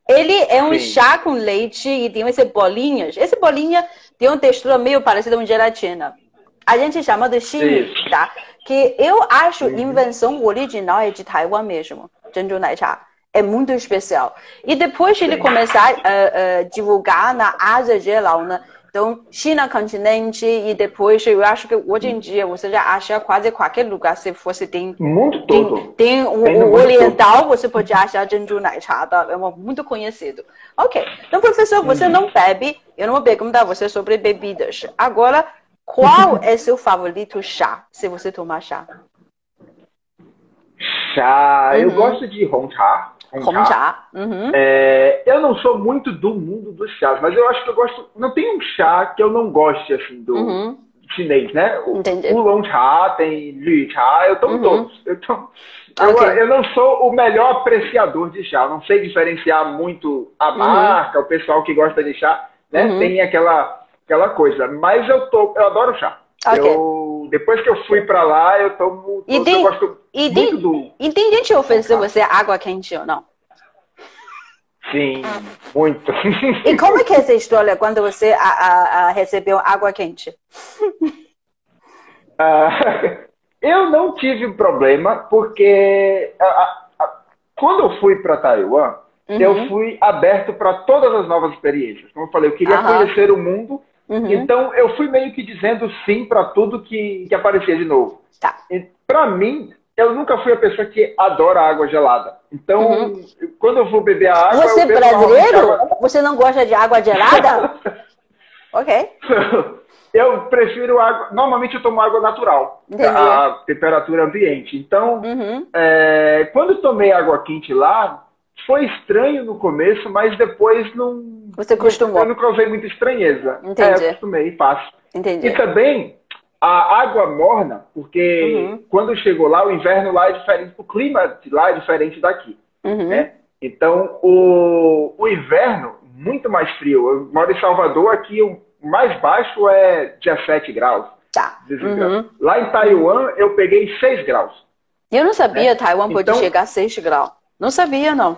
Ele é um chá com leite e tem essas bolinhas. Essa bolinha tem uma textura meio parecida com gelatina. A gente chama de ximi, tá? Que eu acho invenção original é de Taiwan mesmo. Jianzhu Naicha. É muito especial. E depois ele começar a divulgar na Ásia geral, né? Então, China continente e depois, eu acho que hoje em dia você já acha quase qualquer lugar, se você tem... Mundo todo. Tem o oriental, todo. Você pode achar Jianzhu Naicha, tá? É muito conhecido. Ok. Então, professor, você não bebe, eu não vou perguntar você sobre bebidas. Agora, qual é seu favorito chá, se você tomar chá? Chá, eu gosto de Hongcha. Hongcha. Eu não sou muito do mundo dos chás, mas eu acho que eu gosto. Não tem um chá que eu não goste assim do chinês, né? O Oolong Cha, tem Lü Cha, eu tomo todos. Eu não sou o melhor apreciador de chá, não sei diferenciar muito a marca, o pessoal que gosta de chá, né? Tem aquela coisa, mas eu adoro chá. Depois que eu fui pra lá, eu tomo. Eu gosto muito do. E tem gente que ofereceu você água quente ou não? Sim, muito. E como é que é essa história quando você recebeu água quente? Eu não tive problema, porque quando eu fui para Taiwan, eu fui aberto para todas as novas experiências. Como eu falei, eu queria conhecer o mundo. Então, eu fui meio que dizendo sim para tudo que aparecia de novo. Para mim, eu nunca fui a pessoa que adora água gelada. Então, quando eu vou beber a água... Você é brasileiro? Você não gosta de água gelada? Ok. Eu prefiro água... Normalmente eu tomo água natural. A temperatura ambiente. Então, quando eu tomei água quente lá, foi estranho no começo, mas depois não... Você acostumou. Eu não causei muita estranheza. Entendi. Eu acostumei, fácil. Entendi. E também, a água morna, porque quando chegou lá, o inverno lá é diferente, o clima de lá é diferente daqui. Né? Então, o inverno, muito mais frio. Eu moro em Salvador, aqui o mais baixo é 17 graus. 16 graus. Lá em Taiwan, eu peguei 6 graus. Eu não sabia que Taiwan pode chegar a 6 graus. Não sabia, não.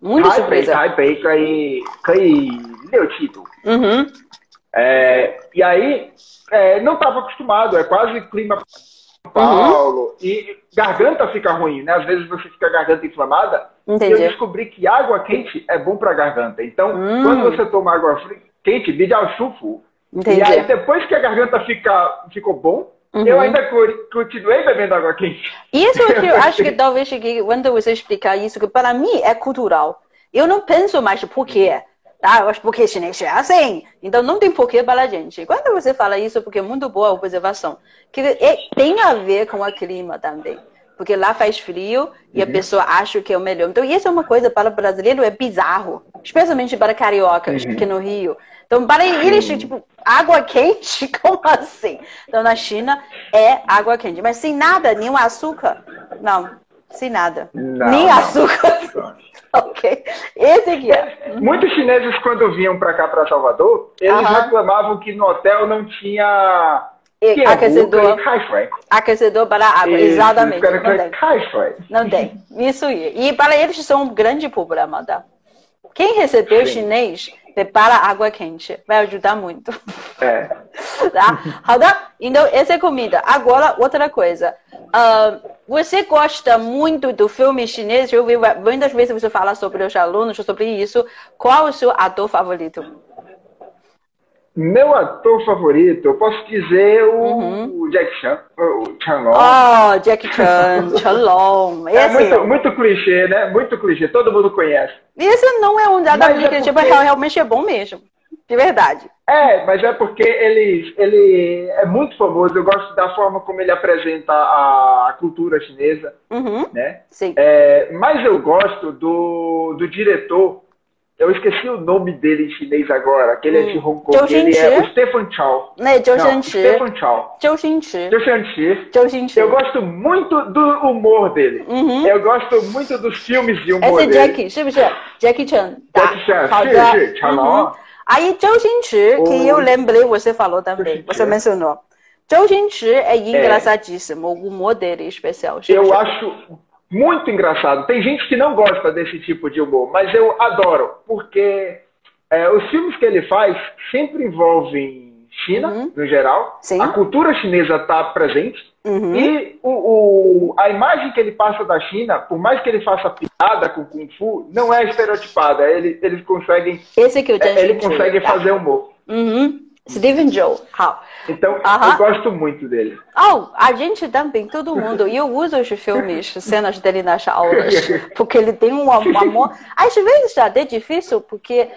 Muito surpresa. Taipei 可以6七度. E aí, não estava acostumado. É quase clima São Paulo. E garganta fica ruim, né? Às vezes você fica a garganta inflamada. Entendi. E eu descobri que água quente é bom para garganta. Então, quando você toma água quente, bidiao shufu. E aí, depois que a garganta ficou bom, eu ainda continuei bebendo água quente. Isso que eu acho que talvez quando você explicar isso, que para mim é cultural. Eu não penso mais por quê. Ah, eu acho porque chinês é assim. Então não tem porquê para a gente. Quando você fala isso, porque é muito boa a observação, que tem a ver com o clima também. Porque lá faz frio e a pessoa acha que é o melhor. Então isso é uma coisa para o brasileiro é bizarro. Especialmente para cariocas, porque no Rio. Então para eles, tipo, água quente, como assim? Então na China é água quente. Mas sem nada, nenhum açúcar. Não, sem nada. Nem açúcar. Ok. Esse aqui é. Muitos chineses, quando vinham para cá, para Salvador, eles reclamavam que no hotel não tinha aquecedor para a água. Isso, exatamente. Não tem. Isso aí. E para eles isso é um grande problema, tá? Quem recebeu chinês prepara água quente. Vai ajudar muito. Tá? Então, essa é comida. Agora, outra coisa. Você gosta muito do filme chinês? Eu vi muitas vezes você fala sobre os alunos, sobre isso. Qual é o seu ator favorito? Meu ator favorito, eu posso dizer o Jack Chan, o Chan Long. Oh, Jack Chan, Chan Long. Muito clichê, né? Muito clichê, todo mundo conhece. Esse não é um dado clichê, mas realmente é bom mesmo, de verdade. Mas é porque ele é muito famoso, eu gosto da forma como ele apresenta a cultura chinesa, né? Sim. Mas eu gosto do diretor. Eu esqueci o nome dele em chinês agora, que ele é de Hong Kong, ele é o Stephen Chow. Stephen Chow. Eu gosto muito do humor dele. Eu gosto muito dos filmes de humor dele. Esse Jackie Chan. Jackie Chan, Chan. Aí, Zhou Xinchi, que eu lembrei, você falou também, você mencionou. Zhou Xinchi é engraçadíssimo, o humor dele é especial. Eu acho muito engraçado. Tem gente que não gosta desse tipo de humor, mas eu adoro, porque os filmes que ele faz sempre envolvem China, no geral. Sim. A cultura chinesa está presente. E a imagem que ele passa da China, por mais que ele faça piada com Kung Fu, não é estereotipada. Eles conseguem, ele consegue fazer humor. Stephen Chow. Então, eu gosto muito dele. A gente também, todo mundo. E eu uso os filmes, cenas dele nas aulas, porque ele tem um amor. Às vezes é até difícil, porque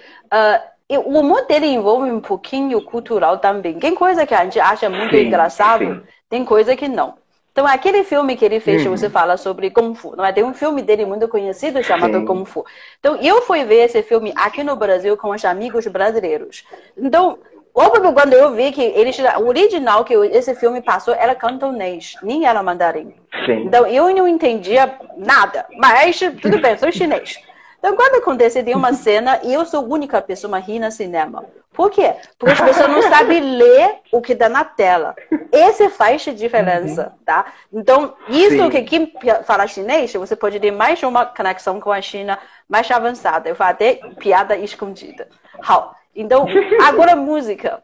o humor dele envolve um pouquinho cultural também. Tem coisa que a gente acha muito engraçado, tem coisa que não. Então, aquele filme que ele fez, você fala sobre Kung Fu, não é? Tem um filme dele muito conhecido chamado Kung Fu. Então, eu fui ver esse filme aqui no Brasil com os amigos brasileiros. Então, óbvio, quando eu vi que o original que esse filme passou era cantonês, nem era mandarim. Então, eu não entendia nada, mas tudo bem, sou chinês. Então, quando acontece de uma cena, eu sou a única pessoa a rir no cinema. Por quê? Porque as pessoas não sabem ler o que dá na tela. Esse faz diferença, tá? Então, isso que quem fala chinês, você pode ter mais uma conexão com a China mais avançada. Eu falo até piada escondida. Então, agora música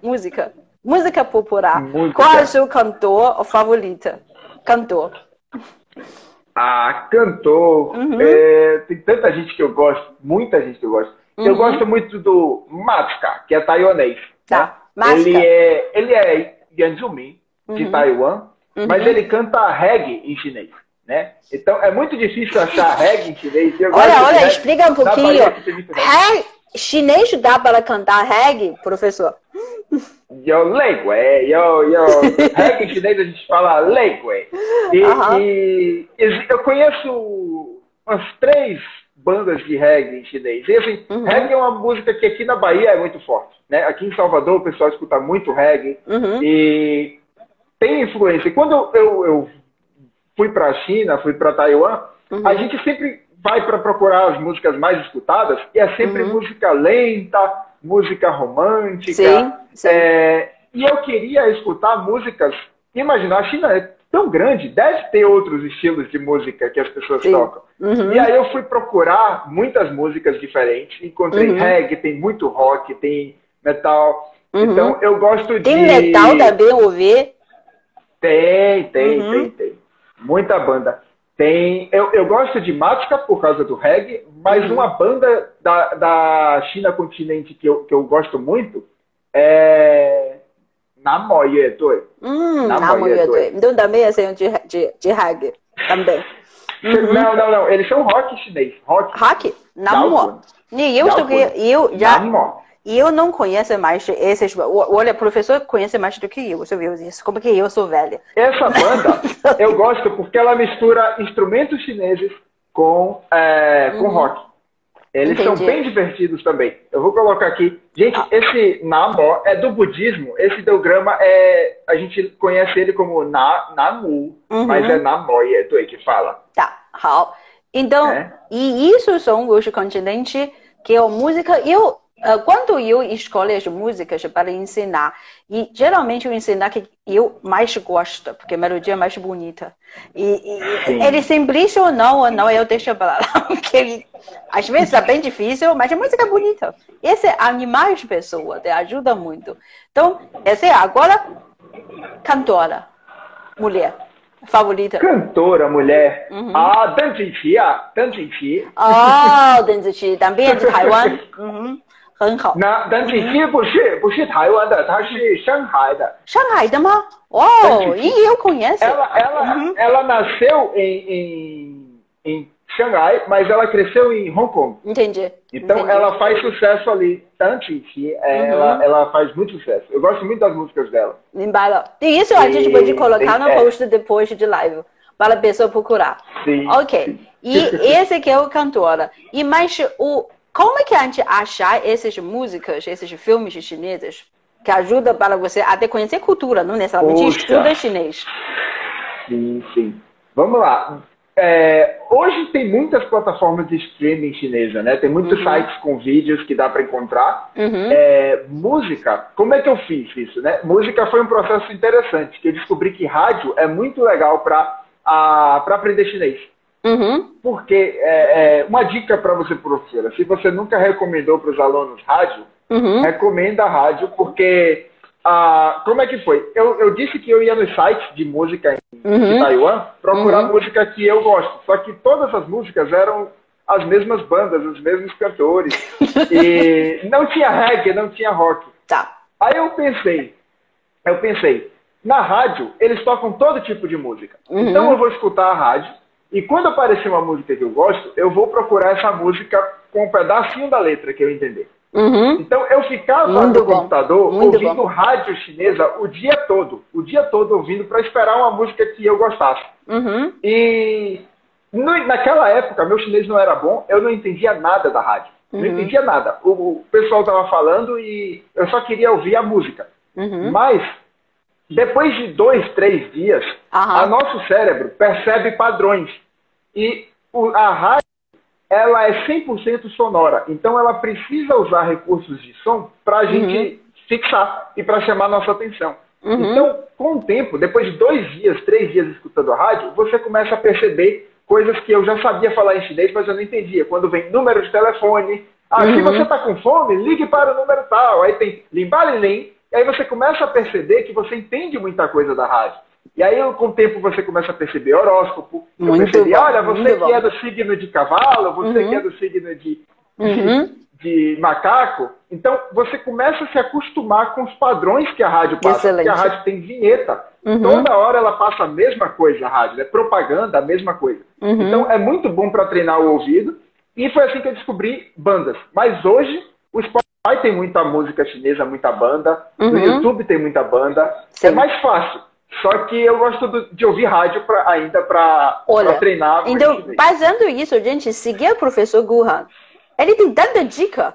popular. Qual é o seu cantor favorito? Cantor. Cantor. Tem tanta gente que eu gosto, muita gente que eu gosto. Eu gosto muito do Matsuka, que é taiwanês. Tá. Ele é Yanzumi, de Taiwan, mas ele canta reggae em chinês. Né? Então, é muito difícil achar reggae em chinês. Olha, explica um pouquinho. Chinês dá para cantar reggae, professor? Reggae em chinês a gente fala legui. E eu conheço umas 3 bandas de reggae em chinês. E assim, reggae é uma música que aqui na Bahia é muito forte. Né? Aqui em Salvador o pessoal escuta muito reggae. E tem influência. E quando eu fui para a China, fui para Taiwan, a gente sempre vai para procurar as músicas mais escutadas e é sempre música lenta, música romântica. Sim. E eu queria escutar músicas. Imagina, a China é tão grande, deve ter outros estilos de música que as pessoas tocam. E aí eu fui procurar muitas músicas diferentes. Encontrei reggae, tem muito rock, tem metal. Então eu gosto de... Tem metal também, ouvir? Tem. Muita banda. Eu gosto de Matsuka por causa do reggae, mas uma banda da China continente que eu gosto muito é Namoye Doi. Namoye Doi. Então também é de reggae também. Não. Eles são rock chinês. Rock? Namoye. E eu não conheço mais esses. Olha, o professor conhece mais do que eu. Você viu isso? Como que eu sou velha? Essa banda eu gosto porque ela mistura instrumentos chineses com rock. Eles são bem divertidos também. Eu vou colocar aqui. Gente, esse Namo é do budismo. Esse ideograma a gente conhece ele como Namu, mas é Namoi, é do aí que fala. Tá, hao. Então, e isso são os continentes que a música. Quando eu escolho as músicas para ensinar, e geralmente eu ensino que eu mais gosto, porque a melodia é mais bonita. Ele simplista ou não, eu deixo para lá. Porque às vezes é bem difícil, mas a música é bonita. Esse animar as pessoas, ajuda muito. Então, essa é agora cantora, mulher. Favorita? Cantora, mulher. Deng Ziqi. Deng Ziqi também é de Taiwan. 很好。那邓紫棋不是台湾的，她是上海的。上海的吗？哦，eu conheço. Ela nasceu em Xangai, mas ela cresceu em Hong Kong. Entendi. Então ela faz sucesso ali. Deng Ziqi, ela faz muito sucesso. Eu gosto muito das músicas dela. 明白了。Isso a gente pode colocar no post depois de live para a pessoa procurar. Sim. Ok. E esse que é o cantor. E mais como é que a gente achar essas músicas, esses filmes chineses, que ajudam para você até conhecer cultura, não necessariamente estuda chinês? Sim. Vamos lá. Hoje tem muitas plataformas de streaming chinesa, né? Tem muitos sites com vídeos que dá para encontrar. Música, como é que eu fiz isso, né? Música foi um processo interessante, que eu descobri que rádio é muito legal para aprender chinês. Porque uma dica para você, professora, se você nunca recomendou para os alunos rádio, recomenda a rádio, porque como é que foi? Eu disse que eu ia nos sites de música em Taiwan procurar música que eu gosto, só que todas as músicas eram as mesmas bandas, os mesmos cantores, e não tinha reggae, não tinha rock. Tá. Aí eu pensei, na rádio eles tocam todo tipo de música, então eu vou escutar a rádio. E quando aparecer uma música que eu gosto, eu vou procurar essa música com um pedacinho da letra que eu entender. Então eu ficava no computador ouvindo rádio chinesa o dia todo ouvindo para esperar uma música que eu gostasse. E naquela época meu chinês não era bom, eu não entendia nada da rádio, não entendia nada. O pessoal estava falando e eu só queria ouvir a música. Mas depois de 2, 3 dias, o nosso cérebro percebe padrões. E a rádio, ela é 100% sonora. Então, ela precisa usar recursos de som para a gente fixar e para chamar a nossa atenção. Então, com o tempo, depois de 2 dias, 3 dias escutando a rádio, você começa a perceber coisas que eu já sabia falar em chinês, mas eu não entendia. Quando vem número de telefone, se você está com fome, ligue para o número tal. Aí tem limbalilém. E aí você começa a perceber que você entende muita coisa da rádio. E aí, com o tempo, você começa a perceber horóscopo. Eu percebi, olha, você que é do signo de cavalo, você que é do signo de macaco. Então, você começa a se acostumar com os padrões que a rádio passa. Excelente. Porque a rádio tem vinheta. Toda hora ela passa a mesma coisa, a rádio. É propaganda, a mesma coisa. Então, é muito bom para treinar o ouvido. E foi assim que eu descobri bandas. Mas hoje, o Spotify tem muita música chinesa, muita banda. No YouTube tem muita banda. Sim. É mais fácil. Só que eu gosto de ouvir rádio ainda para treinar. Então, baseando isso, gente, seguir o professor Guhan. Ele tem tanta dica.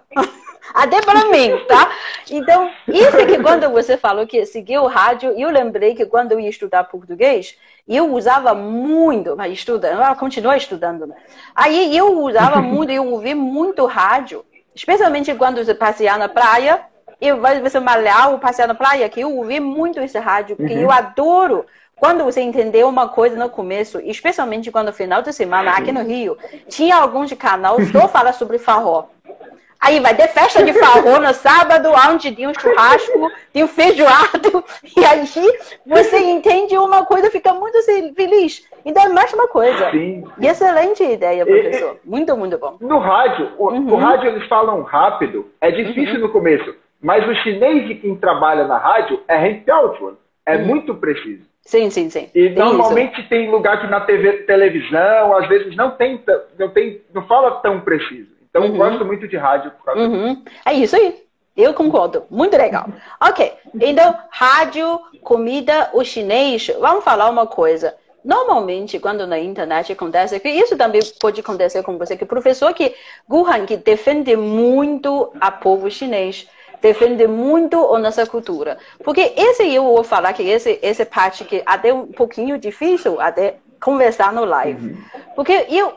Até para mim, tá? Então, isso é que quando você falou que seguir o rádio, eu lembrei que quando eu ia estudar português, eu usava muito, mas continuo estudando, né? Aí eu usava muito, eu ouvi muito rádio. Especialmente quando você passear na praia, você malhar ou passear na praia, que eu ouvi muito esse rádio, porque eu adoro quando você entendeu uma coisa no começo, especialmente quando no final de semana, aqui no Rio, tinha alguns canais só falar sobre forró. Aí vai ter festa de forró no sábado, onde tem um churrasco, tem um feijoado, e aí você entende uma coisa e fica muito feliz. Então é mais uma coisa. Sim. Excelente ideia, professor. Muito, muito bom. No rádio, o rádio eles falam rápido, é difícil no começo, mas o chinês de quem trabalha na rádio é é muito preciso. Sim. E normalmente tem lugar que na televisão, às vezes não fala tão preciso. Então, eu gosto muito de rádio por causa disso. É isso aí. Eu concordo. Muito legal. Ok. Então, rádio, comida, o chinês. Vamos falar uma coisa. Normalmente, quando na internet acontece, que isso também pode acontecer com você, que professor Guhan, que defende muito a povo chinês, defende muito a nossa cultura. Porque esse eu vou falar que essa parte que até um pouquinho difícil até conversar no live. Porque eu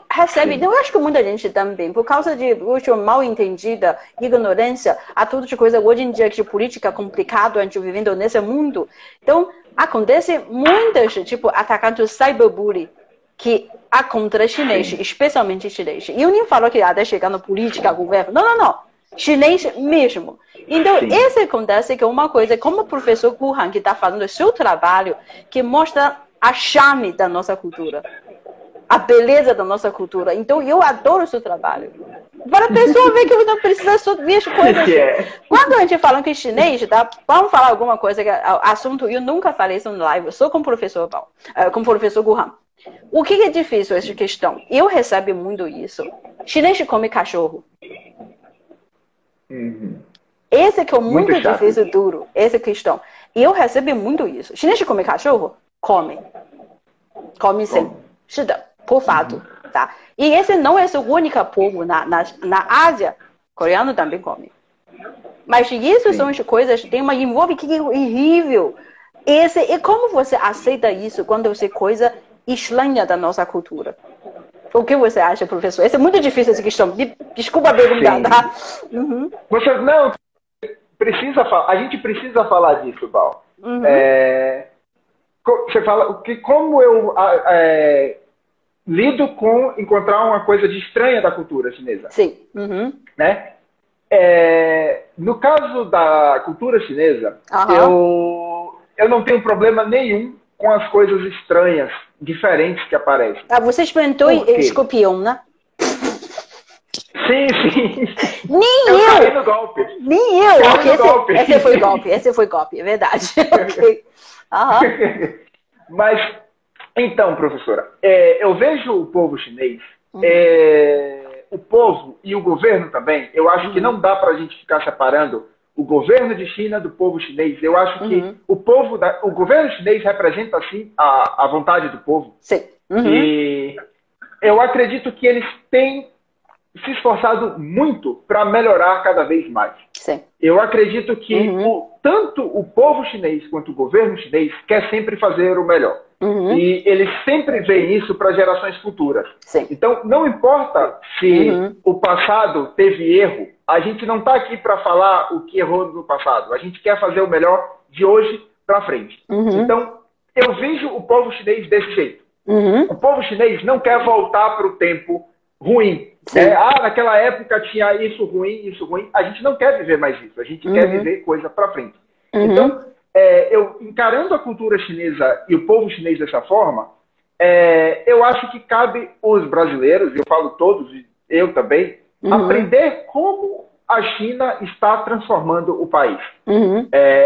acho que muita gente também, por causa de mal entendida, ignorância, a tudo de coisa hoje em dia de política complicada, a gente vivendo nesse mundo. Então, acontece muitas, tipo, atacando cyberbullying, que há contra chinês, especialmente chinês. E eu nem falo que até chegar na política, governo. Não. Chinês mesmo. Então, esse acontece que é uma coisa, como o professor Guhan, que está fazendo o seu trabalho, que mostra a charme da nossa cultura, a beleza da nossa cultura. Então, eu adoro o seu trabalho. Para a pessoa ver que não precisa só ver as coisas. Quando a gente fala que chinês, tá? Vamos falar alguma coisa, que assunto, eu nunca falei isso no live, só com o professor Guhan. O que é difícil essa questão? Eu recebo muito isso. Chinês come cachorro. Esse que é muito difícil, duro, essa questão. Eu recebo muito isso. Chinês come cachorro? Come sim. Por fato, tá? E esse não é o único povo na Ásia. Coreano também come. Mas isso são as coisas que tem uma envolve que é horrível. E como você aceita isso quando você coisa estranha da nossa cultura? O que você acha, professor? Essa é muito difícil essa questão. Desculpa perguntar, tá? Você não precisa falar. A gente precisa falar disso, Val. Você fala que como eu lido com encontrar uma coisa de estranha da cultura chinesa. Sim. Né? No caso da cultura chinesa, eu não tenho problema nenhum com as coisas estranhas, diferentes que aparecem. Você experimentou escorpião, né? Sim. Nem eu caí no golpe. Nem eu. Esse foi golpe, é verdade. Ok. Mas, então, professora, eu vejo o povo chinês, o povo e o governo também, eu acho que não dá para a gente ficar separando o governo de China do povo chinês. Eu acho que o governo chinês representa, assim, a vontade do povo. Sim. E eu acredito que eles têm se esforçado muito para melhorar cada vez mais. Sim. Eu acredito que tanto o povo chinês quanto o governo chinês quer sempre fazer o melhor. E eles sempre veem isso para gerações futuras. Sim. Então, não importa se o passado teve erro, a gente não está aqui para falar o que errou no passado. A gente quer fazer o melhor de hoje para frente. Então, eu vejo o povo chinês desse jeito. O povo chinês não quer voltar para o tempo ruim. Naquela época tinha isso ruim. A gente não quer viver mais isso. A gente quer viver coisa para frente. Então, eu encarando a cultura chinesa e o povo chinês dessa forma, eu acho que cabe os brasileiros, eu falo todos, eu também, aprender como a China está transformando o país.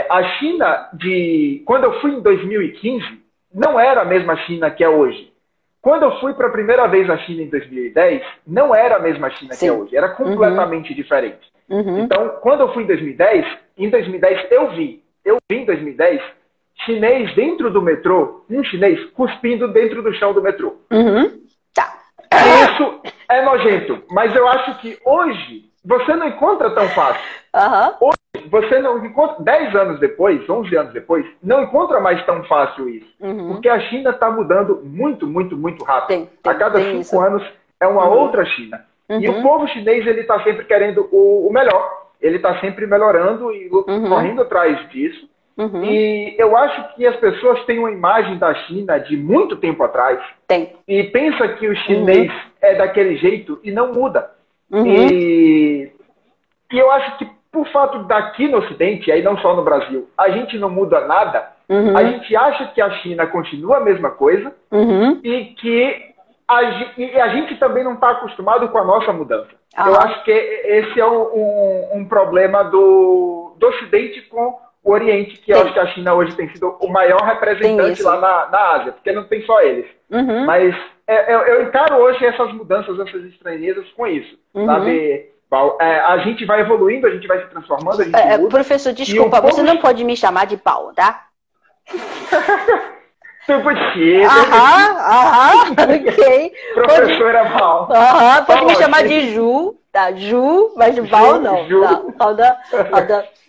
A China, quando eu fui em 2015, não era a mesma China que é hoje. Quando eu fui para a primeira vez na China em 2010, não era a mesma China que é hoje, era completamente diferente. Então, quando eu fui em 2010 eu vi em 2010 chinês dentro do metrô, um chinês cuspindo dentro do chão do metrô. Tá. Isso é nojento, mas eu acho que hoje você não encontra tão fácil. Hoje você não encontra, 10 anos depois, 11 anos depois, não encontra mais tão fácil isso. Porque a China está mudando muito, muito, muito rápido. A cada 5 anos é uma outra China. E o povo chinês ele está sempre querendo o melhor. Ele está sempre melhorando e correndo atrás disso. E eu acho que as pessoas têm uma imagem da China de muito tempo atrás. E pensa que o chinês é daquele jeito e não muda. E eu acho que por fato daqui no Ocidente, aí não só no Brasil, a gente não muda nada, a gente acha que a China continua a mesma coisa e que a gente também não está acostumado com a nossa mudança. Eu acho que esse é um problema do Ocidente com o Oriente, que eu acho que a China hoje tem sido o maior representante lá na Ásia, porque não tem só eles. Mas eu encaro hoje essas mudanças, essas estranhezas com isso, sabe? A gente vai evoluindo, a gente vai se transformando, a gente muda. Professor, desculpa, você não pode me chamar de Bao, tá? Ok. Professora Bao. Pode me chamar de Ju, tá? Ju, mas de Bao não. Ju.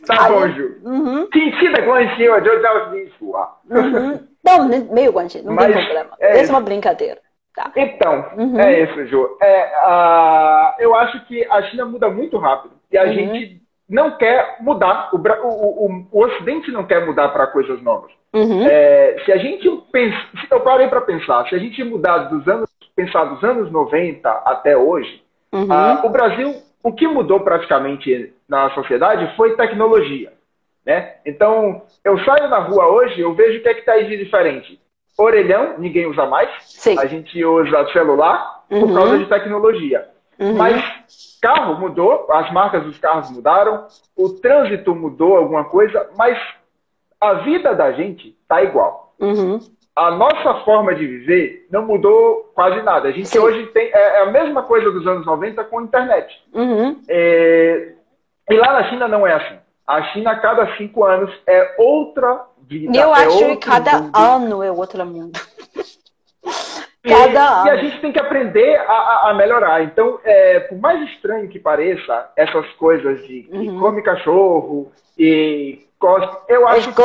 Tá bom, Ju. Não, meio guanche, não tem problema. Essa é uma brincadeira. Tá. Então, é isso, Ju. Eu acho que a China muda muito rápido e a gente não quer mudar. O Ocidente não quer mudar para coisas novas. Se a gente se eu parei para pensar, se a gente mudar pensar dos anos 90 até hoje, o Brasil, o que mudou praticamente na sociedade foi tecnologia, né? Então, eu saio na rua hoje, eu vejo o que é que está aí de diferente. Orelhão, ninguém usa mais. Sim. A gente usa celular por causa de tecnologia. Mas carro mudou, as marcas dos carros mudaram, o trânsito mudou alguma coisa, mas a vida da gente tá igual. A nossa forma de viver não mudou quase nada. A gente hoje tem a mesma coisa dos anos 90 com a internet. E lá na China não é assim. A China, a cada 5 anos, é outra vida. Eu acho que cada ano é outro mundo. Cada ano. E a gente tem que aprender a melhorar. Então, por mais estranho que pareça, essas coisas de que come cachorro e cospe, eu acho que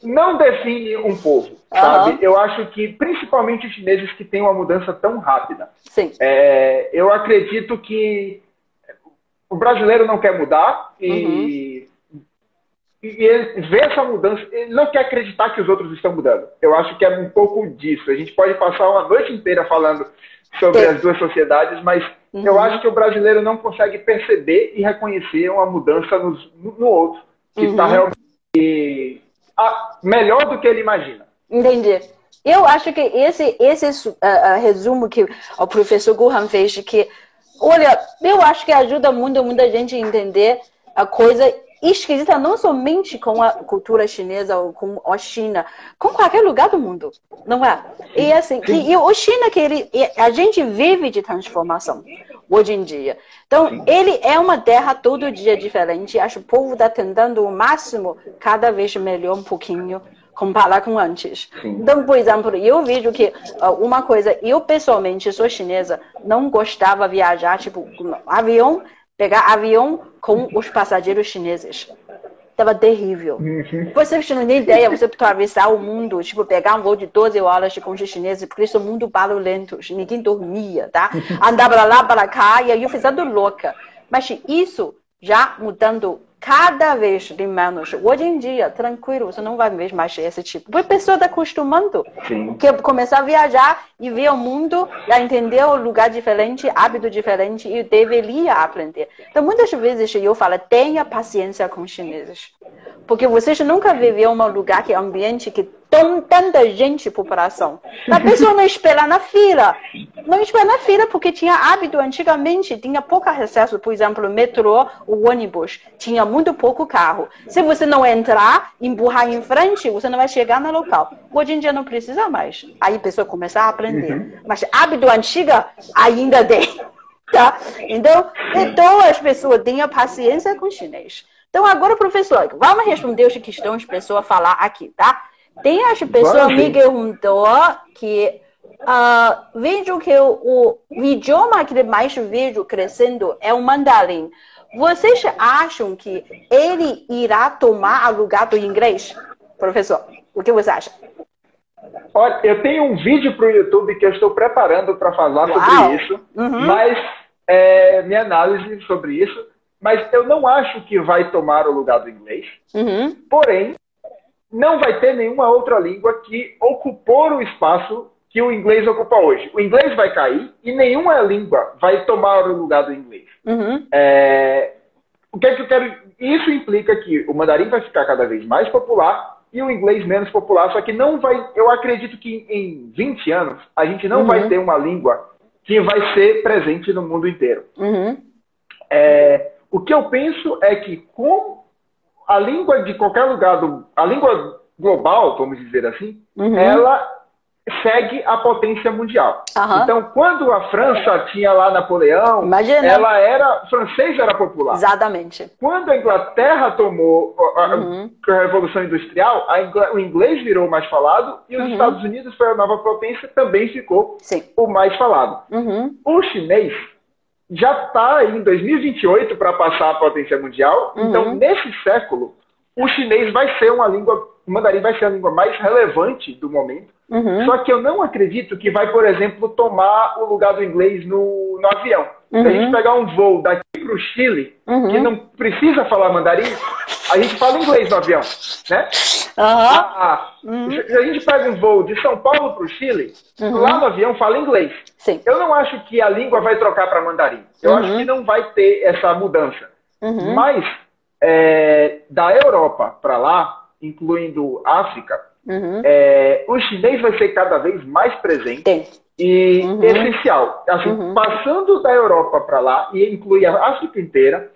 não define um povo, sabe? Eu acho que, principalmente os chineses que têm uma mudança tão rápida. Sim. Eu acredito que o brasileiro não quer mudar e ele vê essa mudança, ele não quer acreditar que os outros estão mudando. Eu acho que é um pouco disso. A gente pode passar uma noite inteira falando sobre as duas sociedades, mas eu acho que o brasileiro não consegue perceber e reconhecer uma mudança no outro, que está realmente melhor do que ele imagina. Entendi. Eu acho que esse resumo que o professor Guhan fez, que, olha, eu acho que ajuda muita gente a entender a coisa esquisita, não somente com a cultura chinesa ou com a China, com qualquer lugar do mundo, não é? E assim, e o China, a gente vive de transformação hoje em dia. Então, ele é uma terra todo dia diferente. Acho que o povo está tentando o máximo, cada vez melhor um pouquinho, comparar com antes. Então, por exemplo, eu vejo que uma coisa, eu pessoalmente sou chinesa, não gostava de viajar, tipo, pegar avião com os passageiros chineses. Tava terrível. Vocês não têm ideia, você atravessar o mundo, tipo, pegar um voo de 12 horas com os chineses, porque eles são muito barulhentos, ninguém dormia, tá? Andava para lá, para cá, e aí eu ficando louca. Mas isso já mudando cada vez de menos. Hoje em dia, tranquilo, você não vai ver mais esse tipo. Porque a pessoa está acostumando. Quer começar a viajar e ver o mundo, já entender o lugar diferente, hábito diferente, e deveria aprender. Então, muitas vezes eu falo, tenha paciência com os chineses. Porque vocês nunca viveram um lugar que é um ambiente que tem tanta gente, população. A pessoa não espera na fila. Não espera na fila porque tinha hábito antigamente, tinha pouco acesso, por exemplo, o metrô, o ônibus, tinha muito pouco carro. Se você não entrar, empurrar em frente, você não vai chegar no local. Hoje em dia não precisa mais. Aí a pessoa começa a aprender. Mas hábito antiga ainda tem. Tá? Então as pessoas tenham paciência com o chinês. Então agora, professor, vamos responder as questões que a pessoa falar aqui, tá? Tem as pessoas me perguntou que vejo que o idioma que mais vejo crescendo é o mandarim. Vocês acham que ele irá tomar o lugar do inglês? Professor, o que você acha? Olha, eu tenho um vídeo para o YouTube que eu estou preparando para falar sobre isso, mas minha análise sobre isso, mas eu não acho que vai tomar o lugar do inglês, porém, não vai ter nenhuma outra língua que ocupou o espaço que o inglês ocupa hoje. O inglês vai cair e nenhuma língua vai tomar o lugar do inglês. O que é que eu quero? Isso implica que o mandarim vai ficar cada vez mais popular e o inglês menos popular, só que não vai. Eu acredito que em 20 anos a gente não vai ter uma língua que vai ser presente no mundo inteiro. O que eu penso é que com a língua de qualquer lugar, a língua global, vamos dizer assim, ela segue a potência mundial. Então, quando a França tinha lá Napoleão, o francês era popular. Exatamente. Quando a Inglaterra tomou a Revolução Industrial, o inglês virou o mais falado e os Estados Unidos, foi a nova potência, também ficou o mais falado. O chinês já está em 2028 para passar a potência mundial. Então, nesse século, o chinês vai ser uma língua, o mandarim vai ser a língua mais relevante do momento. Só que eu não acredito que vai, por exemplo, tomar o lugar do inglês no avião. Se a gente pegar um voo daqui para o Chile, que não precisa falar mandarim, a gente fala inglês no avião, né? Se a gente pega um voo de São Paulo para o Chile, lá no avião fala inglês. Sim. Eu não acho que a língua vai trocar para mandarim. Eu acho que não vai ter essa mudança. Mas, da Europa para lá, incluindo África, o chinês vai ser cada vez mais presente e essencial. Assim, passando da Europa para lá, e inclui a África inteira,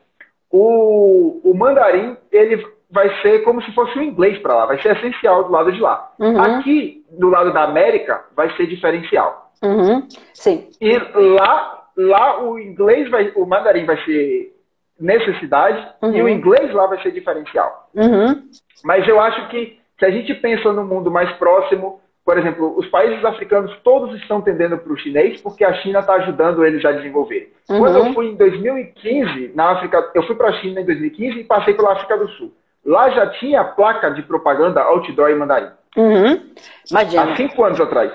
o mandarim ele vai ser como se fosse o inglês para lá, vai ser essencial do lado de lá. Aqui, do lado da América, vai ser diferencial. Sim. E lá o mandarim vai ser necessidade e o inglês lá vai ser diferencial. Mas eu acho que se a gente pensa no mundo mais próximo, por exemplo, os países africanos todos estão tendendo para o chinês porque a China está ajudando eles a desenvolver. Quando eu fui em 2015 na África, eu fui para a China em 2015 e passei pela África do Sul. Lá já tinha placa de propaganda outdoor em mandarim. Imagina. Há 5 anos atrás.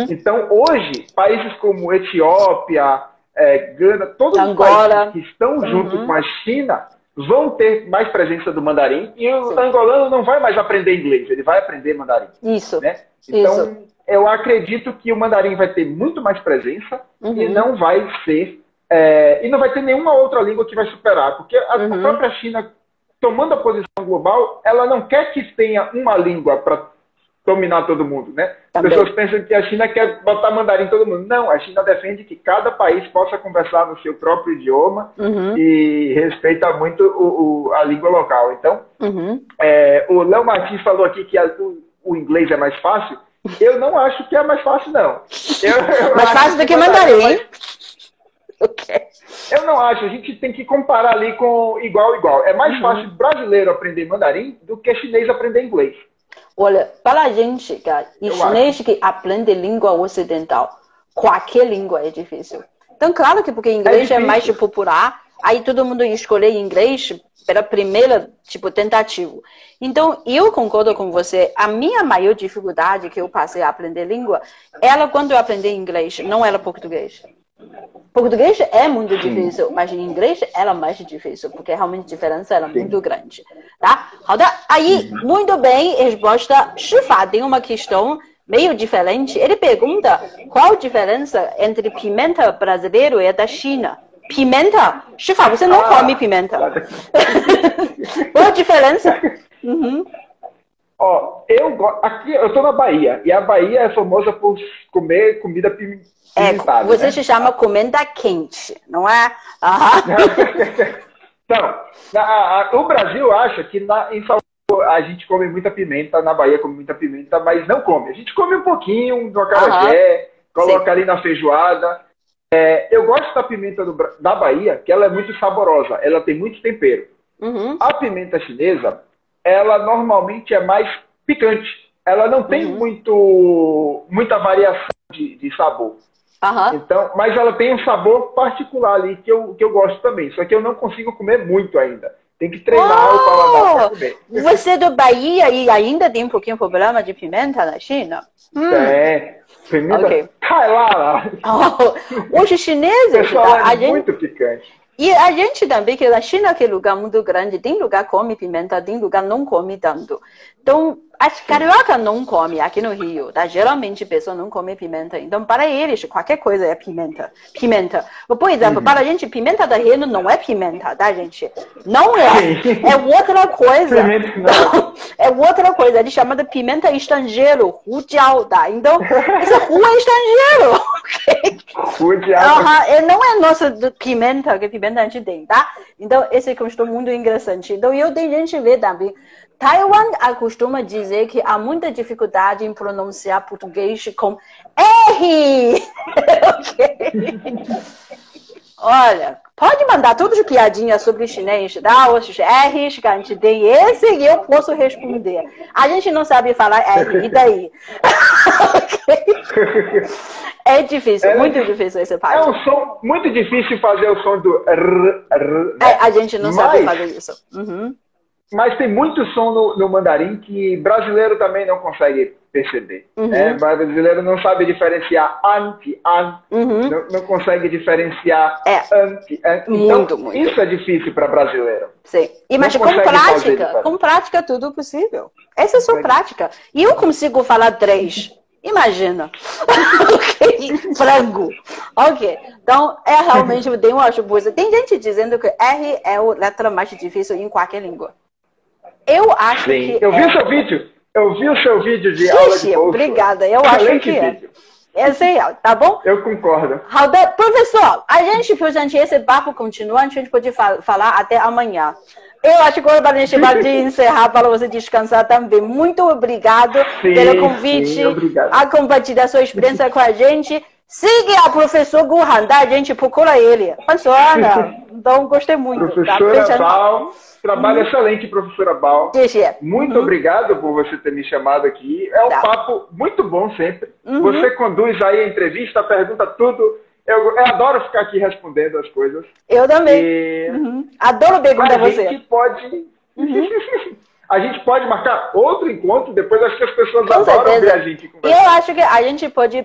Então, hoje, países como Etiópia, Gana, todos Angola, os países que estão junto com a China vão ter mais presença do mandarim e o angolano não vai mais aprender inglês, ele vai aprender mandarim. Isso. Né? Então, eu acredito que o mandarim vai ter muito mais presença e não vai ser... e não vai ter nenhuma outra língua que vai superar, porque a própria China, tomando a posição global, ela não quer que tenha uma língua para dominar todo mundo, né? As pessoas pensam que a China quer botar mandarim em todo mundo. Não, a China defende que cada país possa conversar no seu próprio idioma e respeita muito a língua local. Então, o Léo Martins falou aqui que o inglês é mais fácil. Eu não acho que é mais fácil, não. Mais fácil do que mandarim. Eu não acho. A gente tem que comparar ali com igual a igual. É mais fácil brasileiro aprender mandarim do que chinês aprender inglês. Olha, para a gente, cara, e chinês que aprende língua ocidental, qualquer língua é difícil. Então, claro que porque inglês é mais popular, aí todo mundo escolhe inglês pela primeira, tentativa. Então, eu concordo com você. A minha maior dificuldade que eu passei a aprender língua, quando eu aprendi inglês, não era português. Português é muito difícil, mas em inglês era mais difícil, porque realmente a diferença era muito grande. Tá? Aí, muito bem, resposta. Shifa tem uma questão meio diferente. Ele pergunta qual a diferença entre pimenta brasileiro e da China. Pimenta? Shifa, você não come pimenta. Qual a diferença? Aqui eu tô na Bahia, e a Bahia é famosa por comer comida pimentada. Você se chama comida quente, não é? Então, o Brasil acha que em Salvador a gente come muita pimenta, na Bahia come muita pimenta, mas não come. A gente come um pouquinho no acarajé, coloca ali na feijoada. Eu gosto da pimenta da Bahia, que ela é muito saborosa, ela tem muito tempero. A pimenta chinesa, ela normalmente é mais picante. Ela não tem muita variação de sabor. Então, mas ela tem um sabor particular ali que eu gosto também. Só que eu não consigo comer muito ainda. Tem que treinar o paladar para comer. Você é do Bahia e ainda tem um pouquinho problema de pimenta na China? Pimenta cai lá. Os chineses, pessoal, muito picante. E a gente também, que na China que é lugar muito grande, tem lugar que come pimenta, tem lugar que não come tanto. Então, as carioca não come aqui no Rio, tá? Geralmente a pessoa não come pimenta. Então, para eles, qualquer coisa é pimenta. Por exemplo, para a gente, pimenta da reino não é pimenta, tá, gente? Não é. É outra coisa. É outra coisa. Eles chamam de pimenta estrangeiro, hujiao, tá? Então, essa rua é estrangeiro, ok? Não é nossa pimenta, que pimenta a gente tem, tá? Então, esse é costume muito interessante. Então, eu tenho gente ver também. Taiwan costuma dizer que há muita dificuldade em pronunciar português com R. Ok? Olha, pode mandar todas as piadinhas sobre chinês, tá? Os R's que a gente tem, esse e eu posso responder. A gente não sabe falar R, e daí? É difícil, muito difícil esse parte. É um som muito difícil fazer o som do R. Né? A gente não sabe fazer isso. Mas tem muito som no mandarim que brasileiro também não consegue perceber. Brasileiro não sabe diferenciar anti, não consegue diferenciar anti. Então, muito. Isso é difícil para brasileiro. Sim. Mas com prática tudo possível. Essa é a sua prática. E eu consigo falar 3. Imagina. Ok. Frango. Ok. Então, realmente tem uma coisa. Tem gente dizendo que R é a letra mais difícil em qualquer língua. Eu acho que. Eu vi o seu vídeo. Eu vi o seu vídeo de aula de bolsa. Obrigada. Eu acho que é. Esse é, tá bom? Eu concordo. Professor, a gente esse papo continua, a gente pode falar até amanhã. Eu acho que agora a gente vai encerrar para você descansar também. Muito obrigado pelo convite, a compartilhar sua experiência com a gente. Siga o professor Guhan, tá? A gente procura ele. Funciona. Então, gostei muito. Professora Bal, trabalho excelente, professora Bal. Muito obrigado por você ter me chamado aqui. É um papo muito bom sempre. Você conduz aí a entrevista, pergunta tudo. Eu adoro ficar aqui respondendo as coisas. Eu também. Adoro perguntar a você. A gente pode marcar outro encontro, depois acho que as pessoas adoram ver a gente conversar. Eu acho que a gente pode,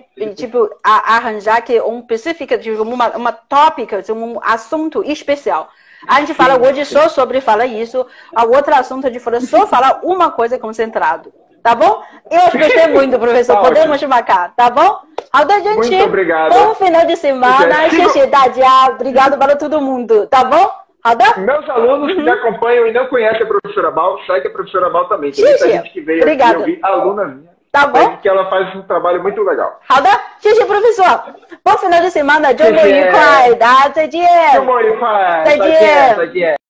arranjar que específico, uma tópica, um assunto especial. A gente fala hoje só sobre falar isso, a outro assunto a gente fala só falar uma coisa concentrado. Tá bom? Eu gostei muito, professor. Podemos marcar, tá bom? Gente, muito obrigado. Bom final de semana. Obrigado para todo mundo, tá bom? Meus alunos que me acompanham e não conhecem a professora Bal, segue a professora Bal também. Tem muita gente que veio aqui, eu vi aluna minha. Tá bom? Que ela faz um trabalho muito legal. 好的，谢谢 professor。bom final de semana，周末愉快，大家再见。周末愉快，再见。再见。